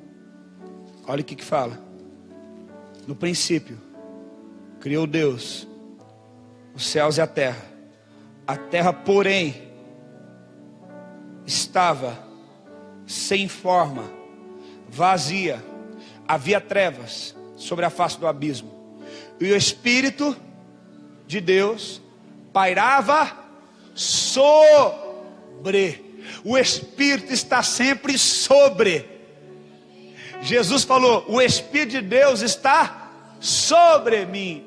olha o que fala. No princípio criou Deus os céus e a terra. A terra, porém, estava sem forma, vazia, havia trevas sobre a face do abismo, e o Espírito de Deus pairava sobre. O Espírito está sempre sobre. Jesus falou: o Espírito de Deus está sobre mim.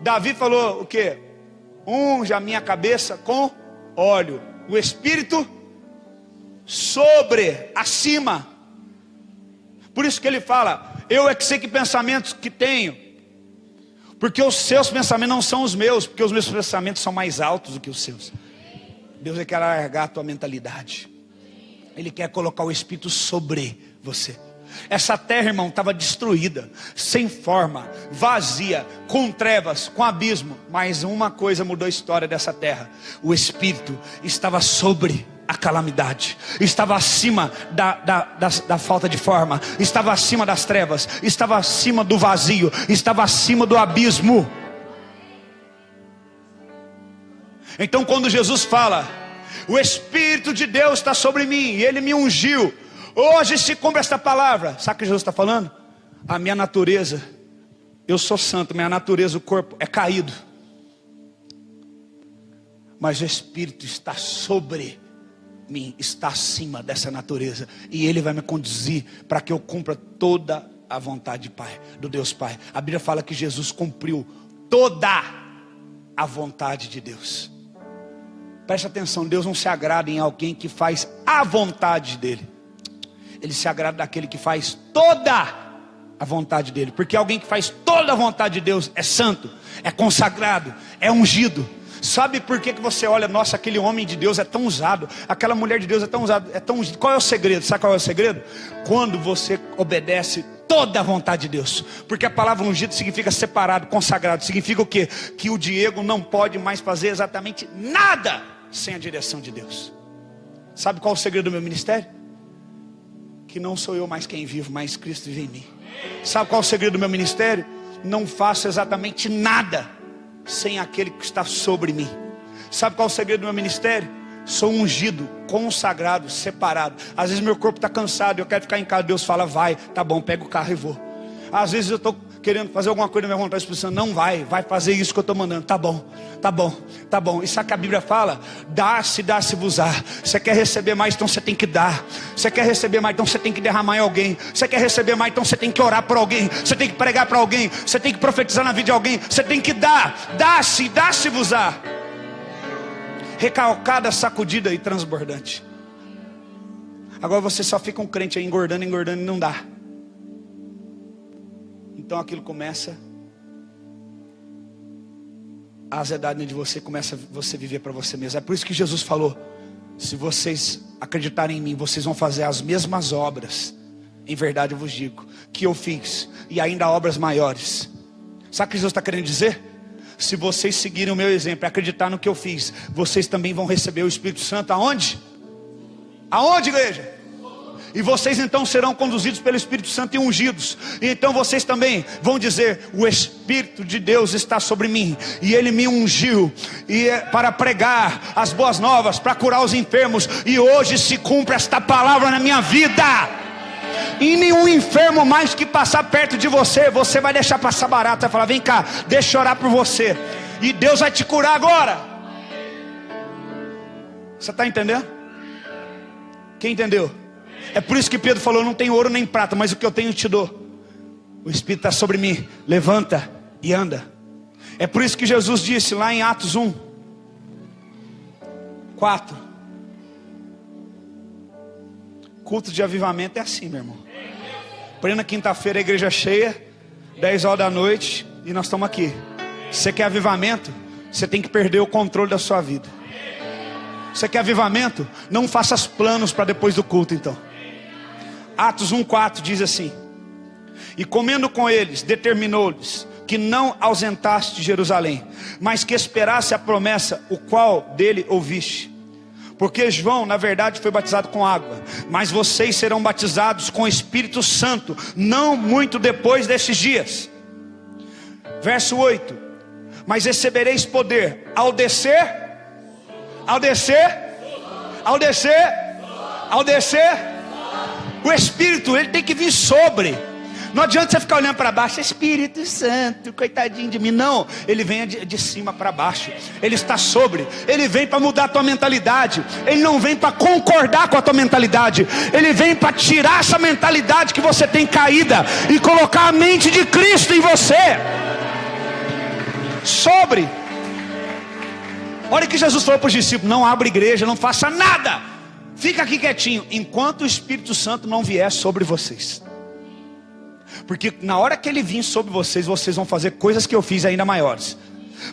Davi falou o quê? Unge a minha cabeça com óleo. O Espírito sobre, acima. Por isso que ele fala: eu é que sei que pensamentos que tenho, porque os seus pensamentos não são os meus, porque os meus pensamentos são mais altos do que os seus. Deus quer alargar a tua mentalidade. Ele quer colocar o Espírito sobre você. Essa terra, irmão, estava destruída, sem forma, vazia, com trevas, com abismo. Mas uma coisa mudou a história dessa terra: o Espírito estava sobre a calamidade, estava acima da falta de forma, estava acima das trevas, estava acima do vazio, estava acima do abismo. Então quando Jesus fala: o Espírito de Deus está sobre mim, e Ele me ungiu, hoje se cumpre esta palavra. Sabe o que Jesus está falando? A minha natureza, eu sou santo, minha natureza, o corpo é caído, mas o Espírito está sobre mim, está acima dessa natureza, e Ele vai me conduzir para que eu cumpra toda a vontade de Pai, do Deus Pai. A Bíblia fala que Jesus cumpriu toda a vontade de Deus. Preste atenção, Deus não se agrada em alguém que faz a vontade dele. Ele se agrada daquele que faz toda a vontade dele. Porque alguém que faz toda a vontade de Deus é santo, é consagrado, é ungido. Sabe por que você olha: nossa, aquele homem de Deus é tão usado, aquela mulher de Deus é tão usada, é tão ungido. Qual é o segredo? Sabe qual é o segredo? Quando você obedece toda a vontade de Deus. Porque a palavra ungido significa separado, consagrado. Significa o quê? Que o Diego não pode mais fazer exatamente nada sem a direção de Deus. Sabe qual é o segredo do meu ministério? que não sou eu mais quem vivo, mas Cristo vive em mim. Sabe qual é o segredo do meu ministério? Não faço exatamente nada sem aquele que está sobre mim. Sabe qual é o segredo do meu ministério? Sou ungido, consagrado, separado. Às vezes meu corpo está cansado, eu quero ficar em casa. Deus fala, vai, tá bom, pega o carro e vou. Às vezes eu estou querendo fazer alguma coisa na minha vontade, pensando, não vai fazer isso que eu estou mandando. Tá bom, tá bom, tá bom. E sabe que a Bíblia fala? Dá-se-vos-á. Você quer receber mais, então você tem que dar. Você quer receber mais, então você tem que derramar em alguém. Você quer receber mais, então você tem que orar por alguém. Você tem que pregar para alguém. Você tem que profetizar na vida de alguém. Você tem que dar. Dá-se-vos-á. Recalcada, sacudida e transbordante. Agora você só fica um crente aí engordando e não dá. Então aquilo começa a azedar dentro de você, começa você a viver para você mesmo. É por isso que Jesus falou, se vocês acreditarem em mim, vocês vão fazer as mesmas obras, em verdade eu vos digo, que eu fiz, e ainda obras maiores. Sabe o que Jesus está querendo dizer? Se vocês seguirem o meu exemplo, acreditar no que eu fiz, vocês também vão receber o Espírito Santo. Aonde? Aonde, igreja? E vocês então serão conduzidos pelo Espírito Santo e ungidos. E então vocês também vão dizer, o Espírito de Deus está sobre mim, e Ele me ungiu para pregar as boas novas, para curar os enfermos. E hoje se cumpre esta palavra na minha vida. E nenhum enfermo mais que passar perto de você, você vai deixar passar barato. Vai falar, vem cá, deixa eu orar por você, e Deus vai te curar agora. Você está entendendo? Quem entendeu? É por isso que Pedro falou, não tenho ouro nem prata, mas o que eu tenho te dou. O Espírito está sobre mim, levanta e anda. É por isso que Jesus disse lá em Atos 1:4, culto de avivamento é assim, meu irmão. Plena quinta-feira, a igreja cheia, 10 horas da noite, e nós estamos aqui. Se você quer avivamento, você tem que perder o controle da sua vida. Você quer avivamento? Não faça planos para depois do culto então. Atos 1:4 diz assim: e comendo com eles, determinou-lhes que não ausentasse de Jerusalém, mas que esperasse a promessa, o qual dele ouviste. Porque João, na verdade, foi batizado com água, mas vocês serão batizados com o Espírito Santo, não muito depois desses dias. Verso 8: mas recebereis poder ao descer, o Espírito, ele tem que vir sobre. Não adianta você ficar olhando para baixo, Espírito Santo, coitadinho de mim. Não, ele vem de cima para baixo. Ele está sobre. Ele vem para mudar a tua mentalidade. Ele não vem para concordar com a tua mentalidade. Ele vem para tirar essa mentalidade que você tem caída e colocar a mente de Cristo em você. Sobre. Olha que Jesus falou para os discípulos: não abra igreja, não faça nada, fica aqui quietinho, enquanto o Espírito Santo não vier sobre vocês. Porque na hora que ele vir sobre vocês, vocês vão fazer coisas que eu fiz ainda maiores.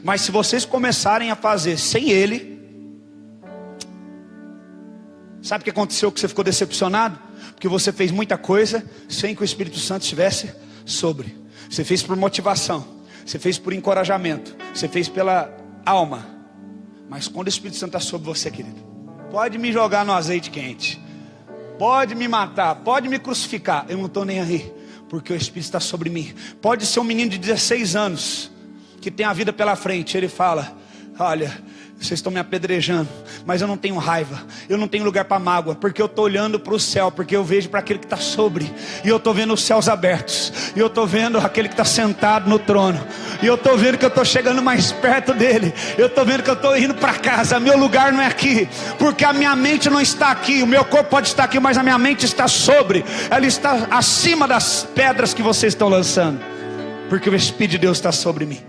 Mas se vocês começarem a fazer sem ele, sabe o que aconteceu que você ficou decepcionado? Porque você fez muita coisa sem que o Espírito Santo estivesse sobre. Você fez por motivação, você fez por encorajamento, você fez pela alma. Mas quando o Espírito Santo está sobre você, querido, pode me jogar no azeite quente, pode me matar, pode me crucificar, eu não estou nem aí, porque o Espírito está sobre mim. Pode ser um menino de 16 anos, que tem a vida pela frente. Ele fala: olha, vocês estão me apedrejando, mas eu não tenho raiva, eu não tenho lugar para mágoa, porque eu estou olhando para o céu, porque eu vejo para aquele que está sobre, e eu estou vendo os céus abertos, e eu estou vendo aquele que está sentado no trono, e eu estou vendo que eu estou chegando mais perto dele, eu estou vendo que eu estou indo para casa. Meu lugar não é aqui, porque a minha mente não está aqui, o meu corpo pode estar aqui, mas a minha mente está sobre, ela está acima das pedras que vocês estão lançando, porque o Espírito de Deus está sobre mim.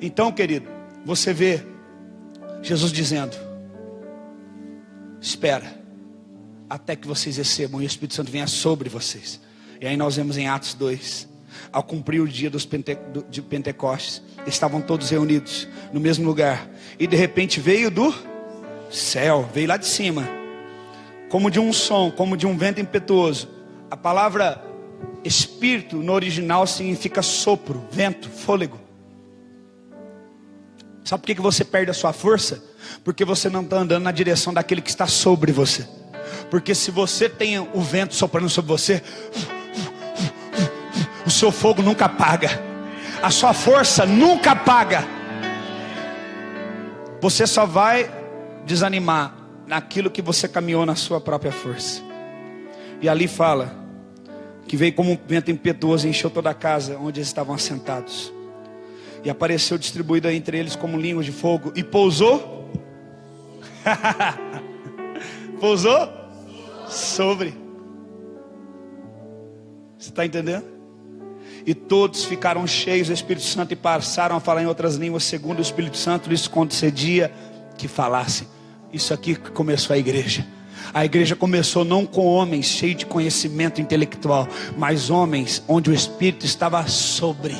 Então, querido, você vê Jesus dizendo: espera até que vocês recebam e o Espírito Santo venha sobre vocês. E aí nós vemos em Atos 2, ao cumprir o dia de Pentecostes, estavam todos reunidos no mesmo lugar, e de repente veio do céu, veio lá de cima, como de um som, como de um vento impetuoso. A palavra Espírito no original significa sopro, vento, fôlego. Sabe por que você perde a sua força? Porque você não está andando na direção daquele que está sobre você. Porque se você tem o vento soprando sobre você, o seu fogo nunca apaga, a sua força nunca apaga. Você só vai desanimar naquilo que você caminhou na sua própria força. E ali fala que veio como um vento impetuoso e encheu toda a casa onde eles estavam assentados. E apareceu distribuída entre eles como línguas de fogo. E pousou. Pousou sobre. Você está entendendo? E todos ficaram cheios do Espírito Santo e passaram a falar em outras línguas, segundo o Espírito Santo lhes concedia que falassem. Isso aqui que começou a igreja. A igreja começou não com homens cheios de conhecimento intelectual, mas homens onde o Espírito estava sobre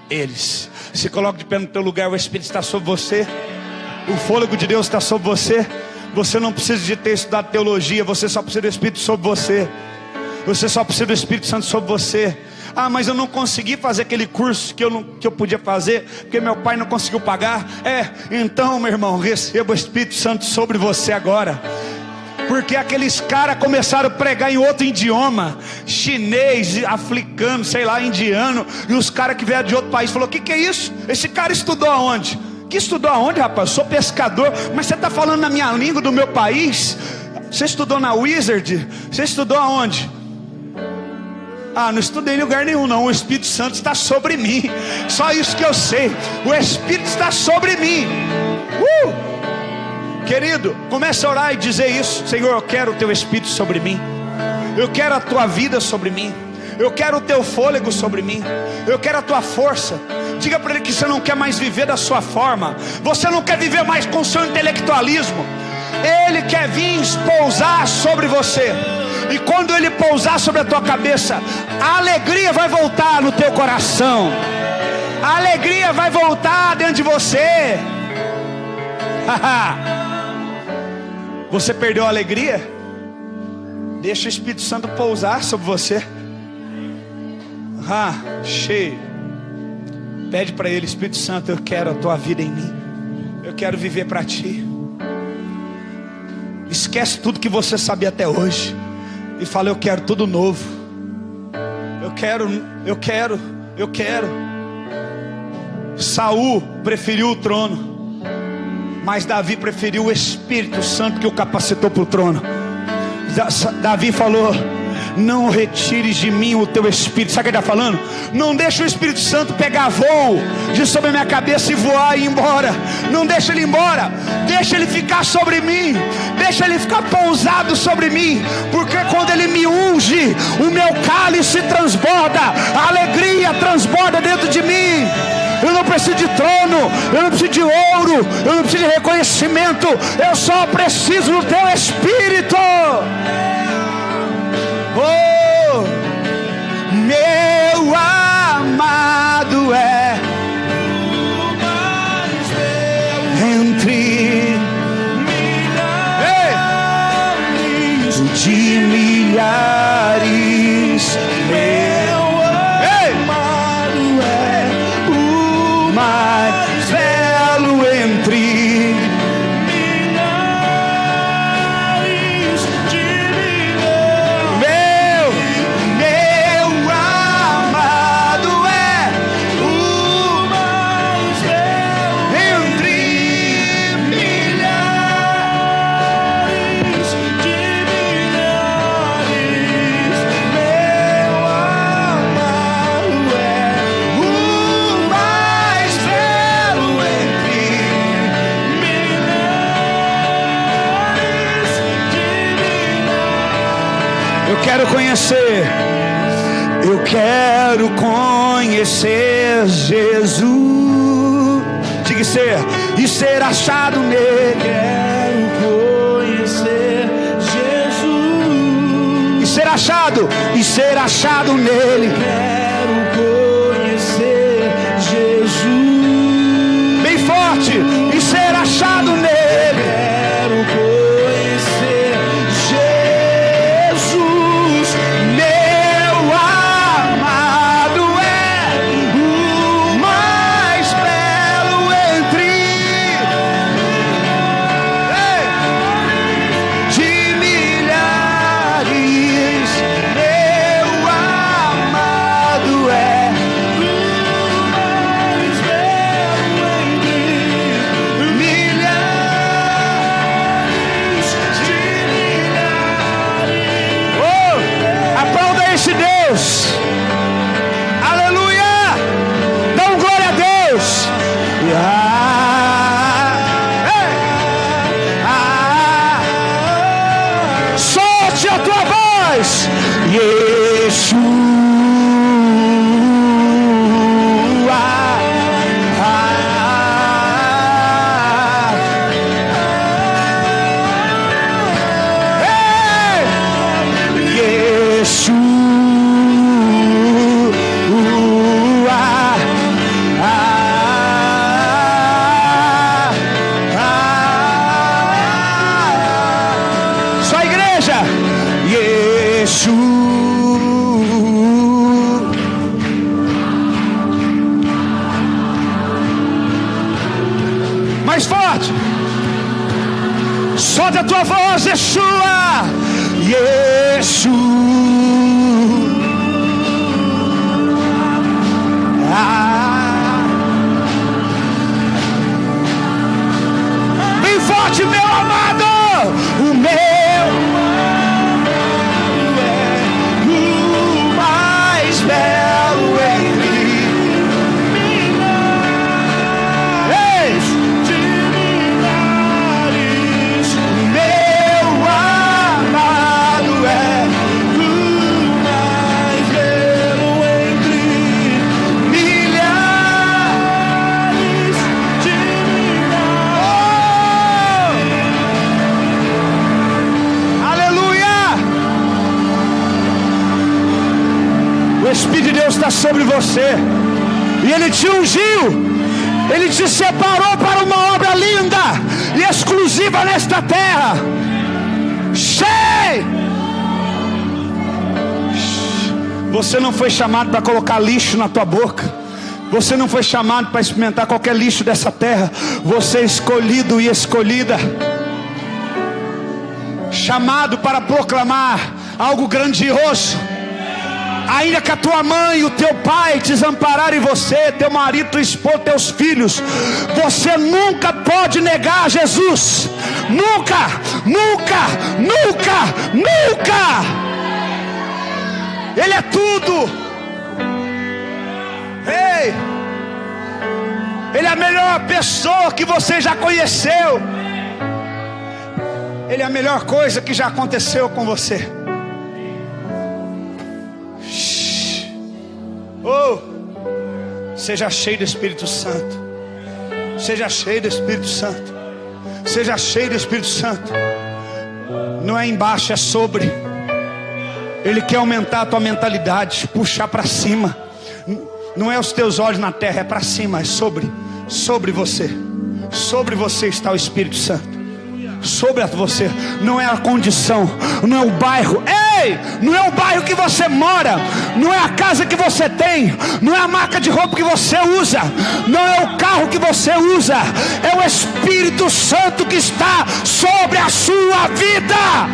eles. Se coloque de pé no teu lugar, o Espírito está sobre você. O fôlego de Deus está sobre você. Você não precisa de ter estudado teologia, você só precisa do Espírito sobre você. Você só precisa do Espírito Santo sobre você. Ah, mas eu não consegui fazer aquele curso que eu podia fazer, porque meu pai não conseguiu pagar. Então, meu irmão, receba o Espírito Santo sobre você agora. Porque aqueles caras começaram a pregar em outro idioma, chinês, africano, sei lá, indiano. E os caras que vieram de outro país falaram: que é isso? Esse cara estudou aonde? Que estudou aonde, rapaz? Eu sou pescador, mas você está falando na minha língua do meu país? Você estudou na Wizard? Você estudou aonde? Ah, não estudei em lugar nenhum não. O Espírito Santo está sobre mim. Só isso que eu sei. O Espírito está sobre mim. Querido, comece a orar e dizer isso: Senhor, eu quero o teu Espírito sobre mim. Eu quero a tua vida sobre mim. Eu quero o teu fôlego sobre mim. Eu quero a tua força. Diga para ele que você não quer mais viver da sua forma. Você não quer viver mais com o seu intelectualismo. Ele quer vir pousar sobre você. E quando ele pousar sobre a tua cabeça, a alegria vai voltar no teu coração. A alegria vai voltar dentro de você. Você perdeu a alegria? Deixa o Espírito Santo pousar sobre você. Cheio. Pede para ele: Espírito Santo, eu quero a tua vida em mim. Eu quero viver para ti. Esquece tudo que você sabia até hoje e fala: eu quero tudo novo. Eu quero. Saul preferiu o trono, mas Davi preferiu o Espírito Santo que o capacitou para o trono. Davi falou: não retires de mim o teu Espírito. Sabe o que ele está falando? Não deixa o Espírito Santo pegar voo de sobre a minha cabeça e voar e ir embora. Não deixa ele ir embora. Deixa ele ficar sobre mim. Deixa ele ficar pousado sobre mim. Porque quando ele me unge, o meu cálice transborda. A alegria transborda dentro de mim. Eu não preciso de trono, eu não preciso de ouro, eu não preciso de reconhecimento. Eu só preciso do teu Espírito. Oh, meu amado é entre milhares de milhares. Meu amado é o mais belo entre milhares de milhares. Meu amado é o mais belo entre milhares de milhares. Meu amado é o mais belo entre milhares de milhares. Eu quero conhecer Jesus. Diga ser e ser achado nele. Quero conhecer Jesus. E ser achado nele. Quero conhecer Jesus. Bem forte. E ser achado nele. Quero conhecer Jesus. Meu amado é o mais belo entre de milhares. Mais forte. Solta a tua voz, Yeshua. Yeshua. Bem forte, meu amado. O meu amado é o mais belo entre milhares de milhares. O meu amado é o mais belo entre milhares de milhares. Aleluia! O Espírito de Deus está sobre você, e Ele te ungiu, Ele te separou para uma obra linda e exclusiva nesta terra. Cheio! Você não foi chamado para colocar lixo na tua boca. Você não foi chamado para experimentar qualquer lixo dessa terra. Você é escolhido e escolhida, chamado para proclamar algo grandioso. Ainda que a tua mãe e o teu pai te desampararem, você, teu marido, tua esposa, teus filhos, você nunca pode negar Jesus. Nunca, nunca, nunca, nunca. Ele é tudo. Ei, Ele é a melhor pessoa que você já conheceu. Ele é a melhor coisa que já aconteceu com você. Oh, seja cheio do Espírito Santo. Seja cheio do Espírito Santo. Seja cheio do Espírito Santo. Não é embaixo, é sobre. Ele quer aumentar a tua mentalidade, puxar para cima. Não é os teus olhos na terra, é para cima, é sobre. Sobre você. Sobre você está o Espírito Santo. Sobre você. Não é a condição, não é o bairro. Ei, não é o bairro que você mora, não é a casa que você tem, não é a marca de roupa que você usa, não é o carro que você usa. É o Espírito Santo que está sobre a sua vida.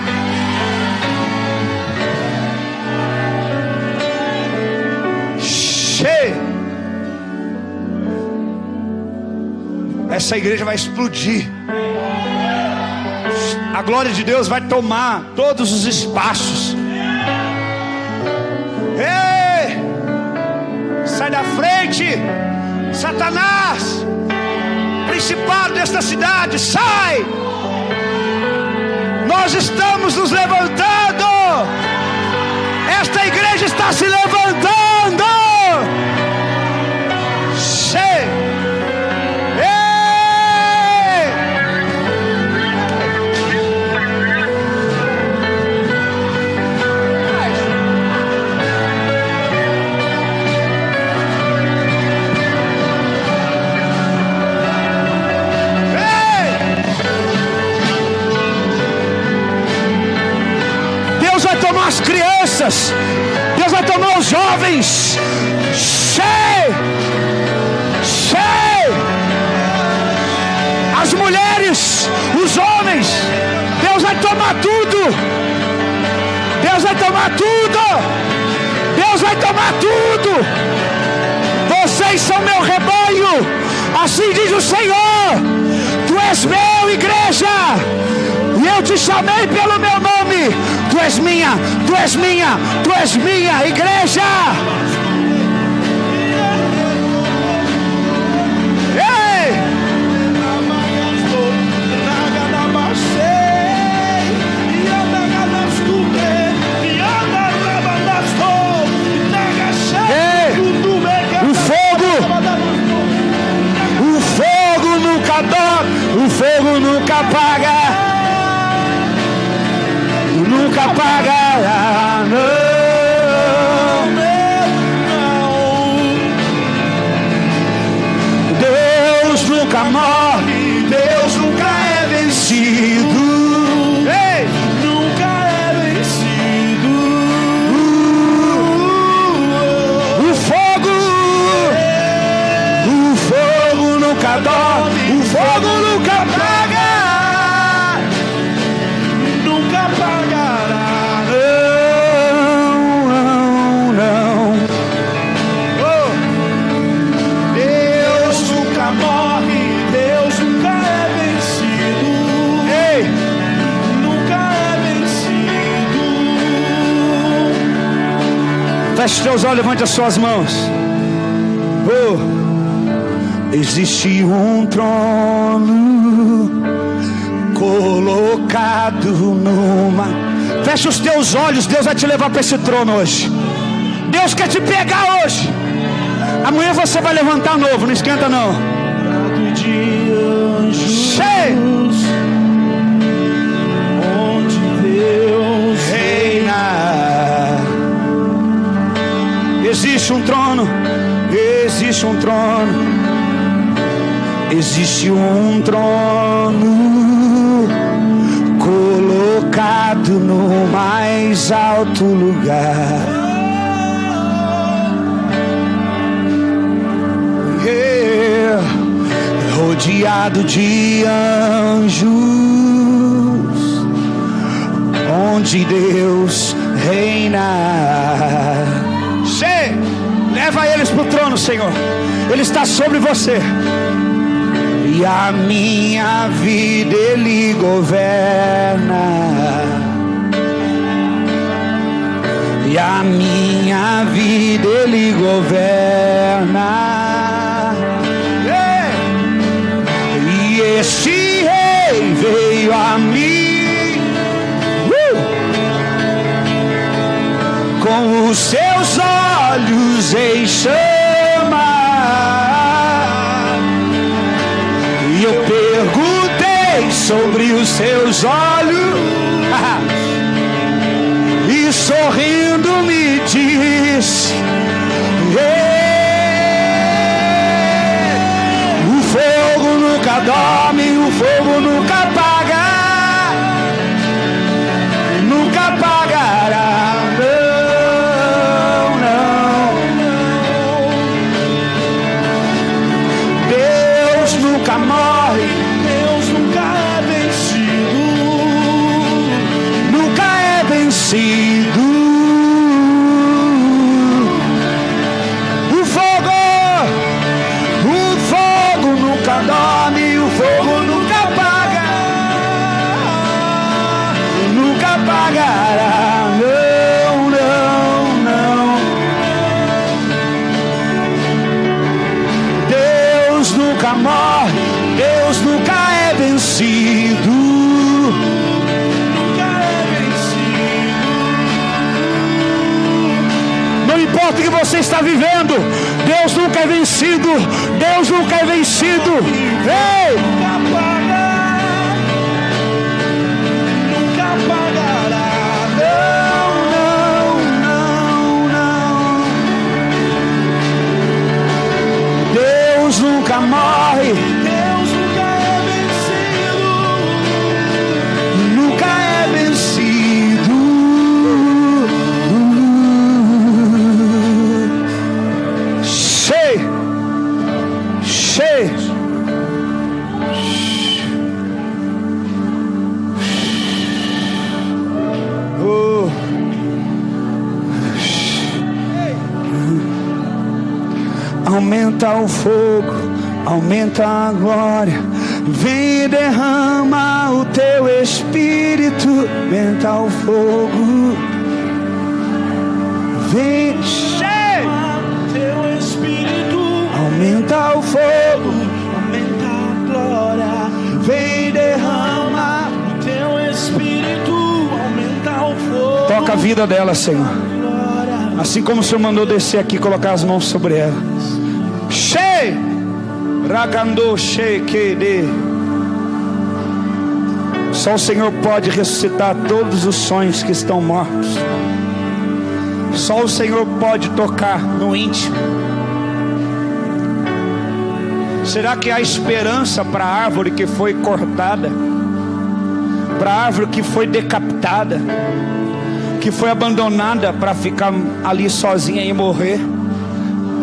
Essa igreja vai explodir. A glória de Deus vai tomar todos os espaços. Ei, sai da frente, Satanás, principado desta cidade, sai. Nós estamos nos levantando. Esta igreja está se levantando. Sei. As crianças, Deus vai tomar os jovens. Cheio, cheio. As mulheres, os homens, Deus vai tomar tudo. Deus vai tomar tudo. Deus vai tomar tudo. Vocês são meu rebanho, assim diz o Senhor. Tu és meu, igreja, e eu te chamei pelo meu nome. Tu és minha, tu és minha, tu és minha, igreja. Ei! Ei! O fogo nunca dorme, o fogo nunca apaga. Nunca apagará, não, Deus nunca morre, Deus nunca é vencido. Ei! Nunca é vencido. O fogo nunca dorme, o fogo nunca Feche os teus olhos, levante as suas mãos. Existe um trono colocado numa... Feche os teus olhos, Deus vai te levar para esse trono hoje. Deus quer te pegar hoje. Amanhã você vai levantar novo, não esquenta não. Cheio. Onde Deus reina. Existe um trono. Existe um trono. Existe um trono colocado no mais alto lugar. Rodeado de anjos, onde Deus reina. Leva eles para o trono, Senhor. Ele está sobre você. E a minha vida Ele governa. E a minha vida Ele governa. E este rei veio a mim com os seus olhos em chama. E eu perguntei sobre os seus olhos, e sorrindo me disse: o fogo nunca dorme, o fogo nunca apaga, nunca apagará. Não, não. Deus nunca morre, Deus nunca é vencido, nunca é vencido. O fogo nunca dorme, o fogo nunca apaga, nunca apagará. Não, não, não. Deus nunca morre, Deus nunca é vencido, nunca é vencido. Não importa o que você está vivendo, Deus nunca é vencido, Deus nunca é vencido. Ei! Nunca apaga, nunca apagará. Não, não, não, não. Deus nunca morre, Deus nunca é vencido, nunca é vencido. Cheio. Aumenta o fogo, aumenta a glória. Vem e derrama o teu espírito. Aumenta o fogo. Vem, teu espírito. Aumenta o fogo, aumenta a glória. Vem e derrama o teu espírito. Aumenta o fogo. Toca a vida dela, Senhor. Assim como o Senhor mandou descer aqui, colocar as mãos sobre ela. Shei, Ragando Shekede. Só o Senhor pode ressuscitar todos os sonhos que estão mortos. Só o Senhor pode tocar no íntimo. Será que há esperança para a árvore que foi cortada? Para a árvore que foi decapitada? Que foi abandonada para ficar ali sozinha e morrer?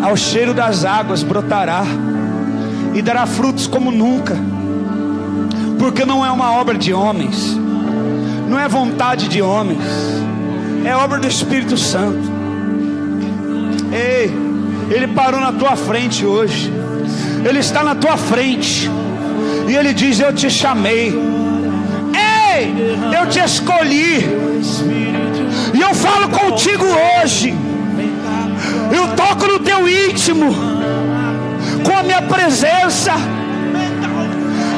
Ao cheiro das águas brotará e dará frutos como nunca, porque não é uma obra de homens, não é vontade de homens, é obra do Espírito Santo. Ei, Ele parou na tua frente hoje, Ele está na tua frente, e Ele diz: eu te chamei, ei, eu te escolhi, e eu falo contigo hoje. Eu toco no teu íntimo com a minha presença.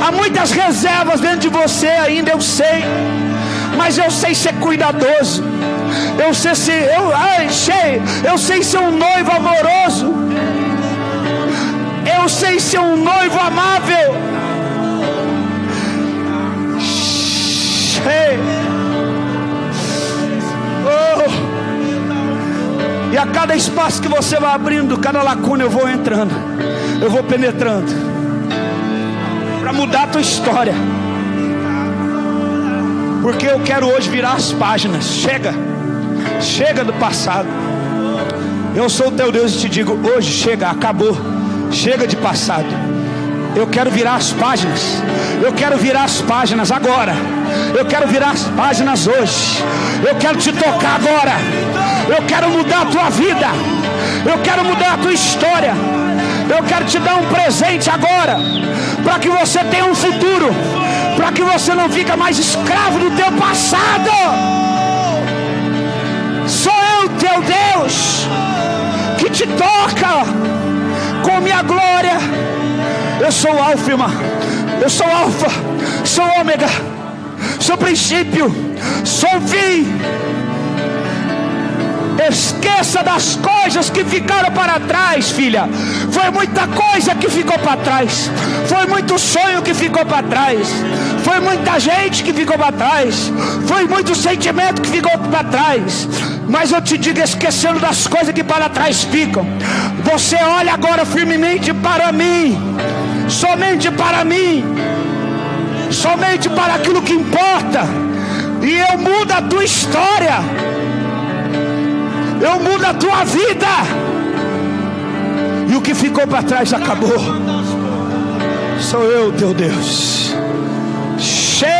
Há muitas reservas dentro de você ainda, eu sei, mas eu sei ser cuidadoso. Eu sei ser, eu sei ser um noivo amoroso. Eu sei ser um noivo amável. E a cada espaço que você vai abrindo, cada lacuna eu vou entrando, eu vou penetrando, para mudar a tua história. Porque eu quero hoje virar as páginas. Chega do passado. Eu sou o teu Deus e te digo, hoje chega, acabou. Chega de passado. Eu quero virar as páginas. Eu quero virar as páginas agora. Eu quero virar as páginas hoje. Eu quero te tocar agora. Eu quero mudar a tua vida. Eu quero mudar a tua história. Eu quero te dar um presente agora, para que você tenha um futuro, para que você não fique mais escravo do teu passado. Sou eu, teu Deus, que te toca com minha glória. Eu sou o Alfa, eu sou Alfa, sou Ômega, sou princípio, sou fim. Esqueça das coisas que ficaram para trás, filha. Foi muita coisa que ficou para trás. Foi muito sonho que ficou para trás. Foi muita gente que ficou para trás. Foi muito sentimento que ficou para trás. Mas eu te digo, esquecendo das coisas que para trás ficam, você olha agora firmemente para mim. Somente para mim. Somente para aquilo que importa. E eu mudo a tua história. Eu mudo a tua vida. E o que ficou para trás acabou. Sou eu, teu Deus. Cheio.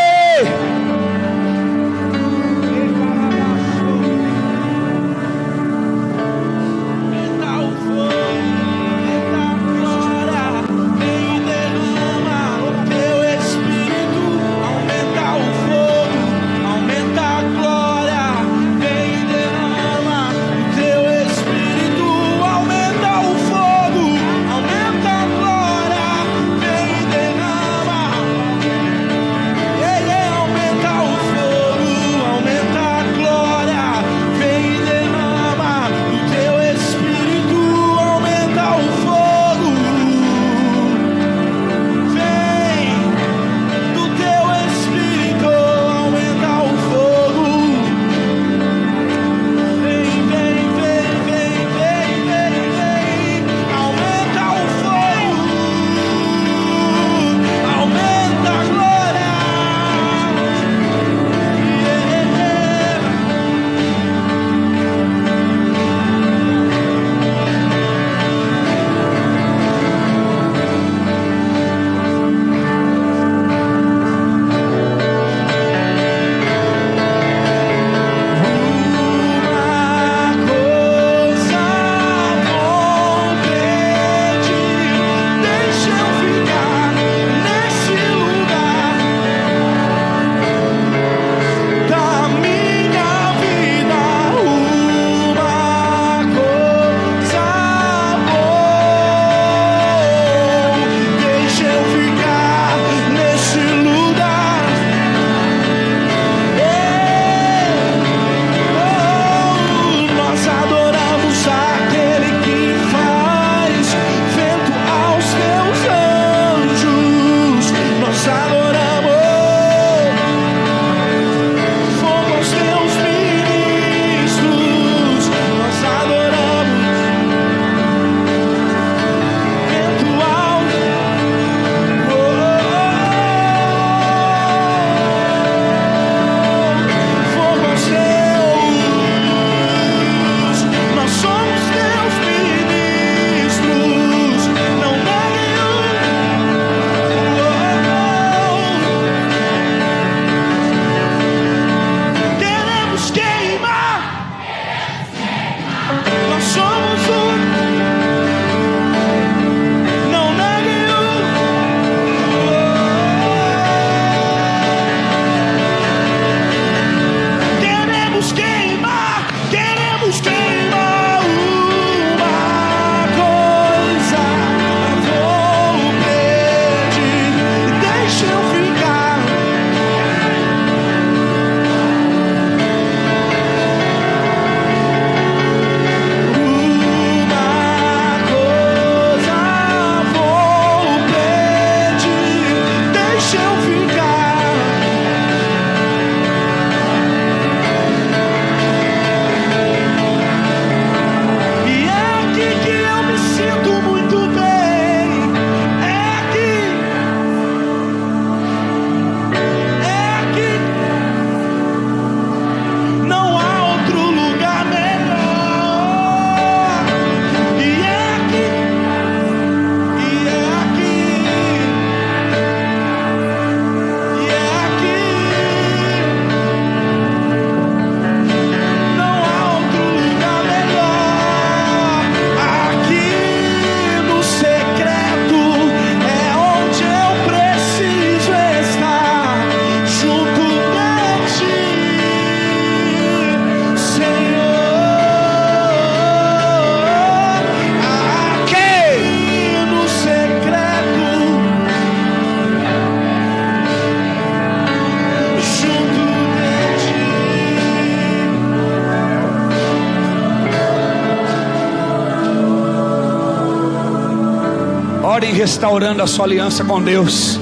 Orem restaurando a sua aliança com Deus.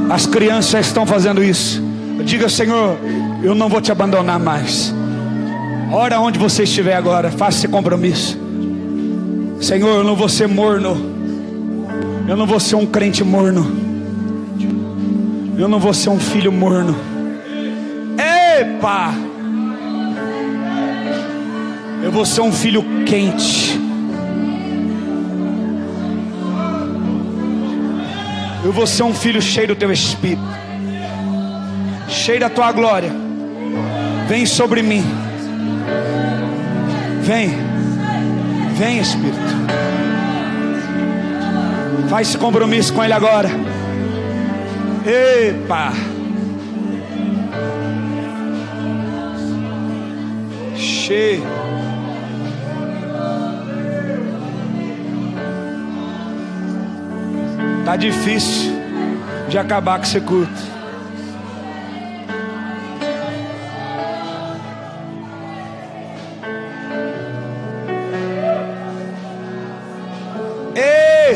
As crianças já estão fazendo isso. Diga: Senhor, eu não vou te abandonar mais. Ora onde você estiver agora, faça esse compromisso. Senhor, eu não vou ser morno. Eu não vou ser um crente morno. Eu não vou ser um filho morno. Epa! Eu vou ser um filho quente. Eu vou ser um filho cheio do teu Espírito, cheio da tua glória. Vem sobre mim. Vem. Vem, Espírito. Faz esse compromisso com Ele agora. Epa! Cheio. Tá difícil de acabar com esse culto. Ei!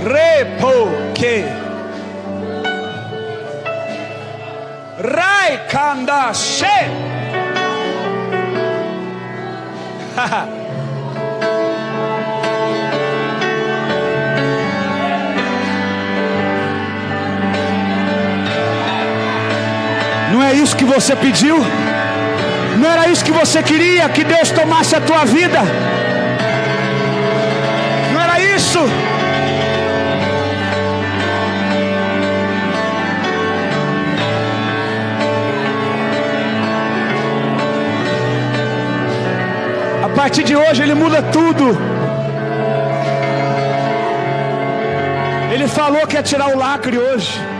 Repoque. Rai kanda she. Não é isso que você pediu? Não era isso que você queria? Que Deus tomasse a tua vida? Não era isso? A partir de hoje Ele muda tudo. Ele falou que ia tirar o lacre hoje.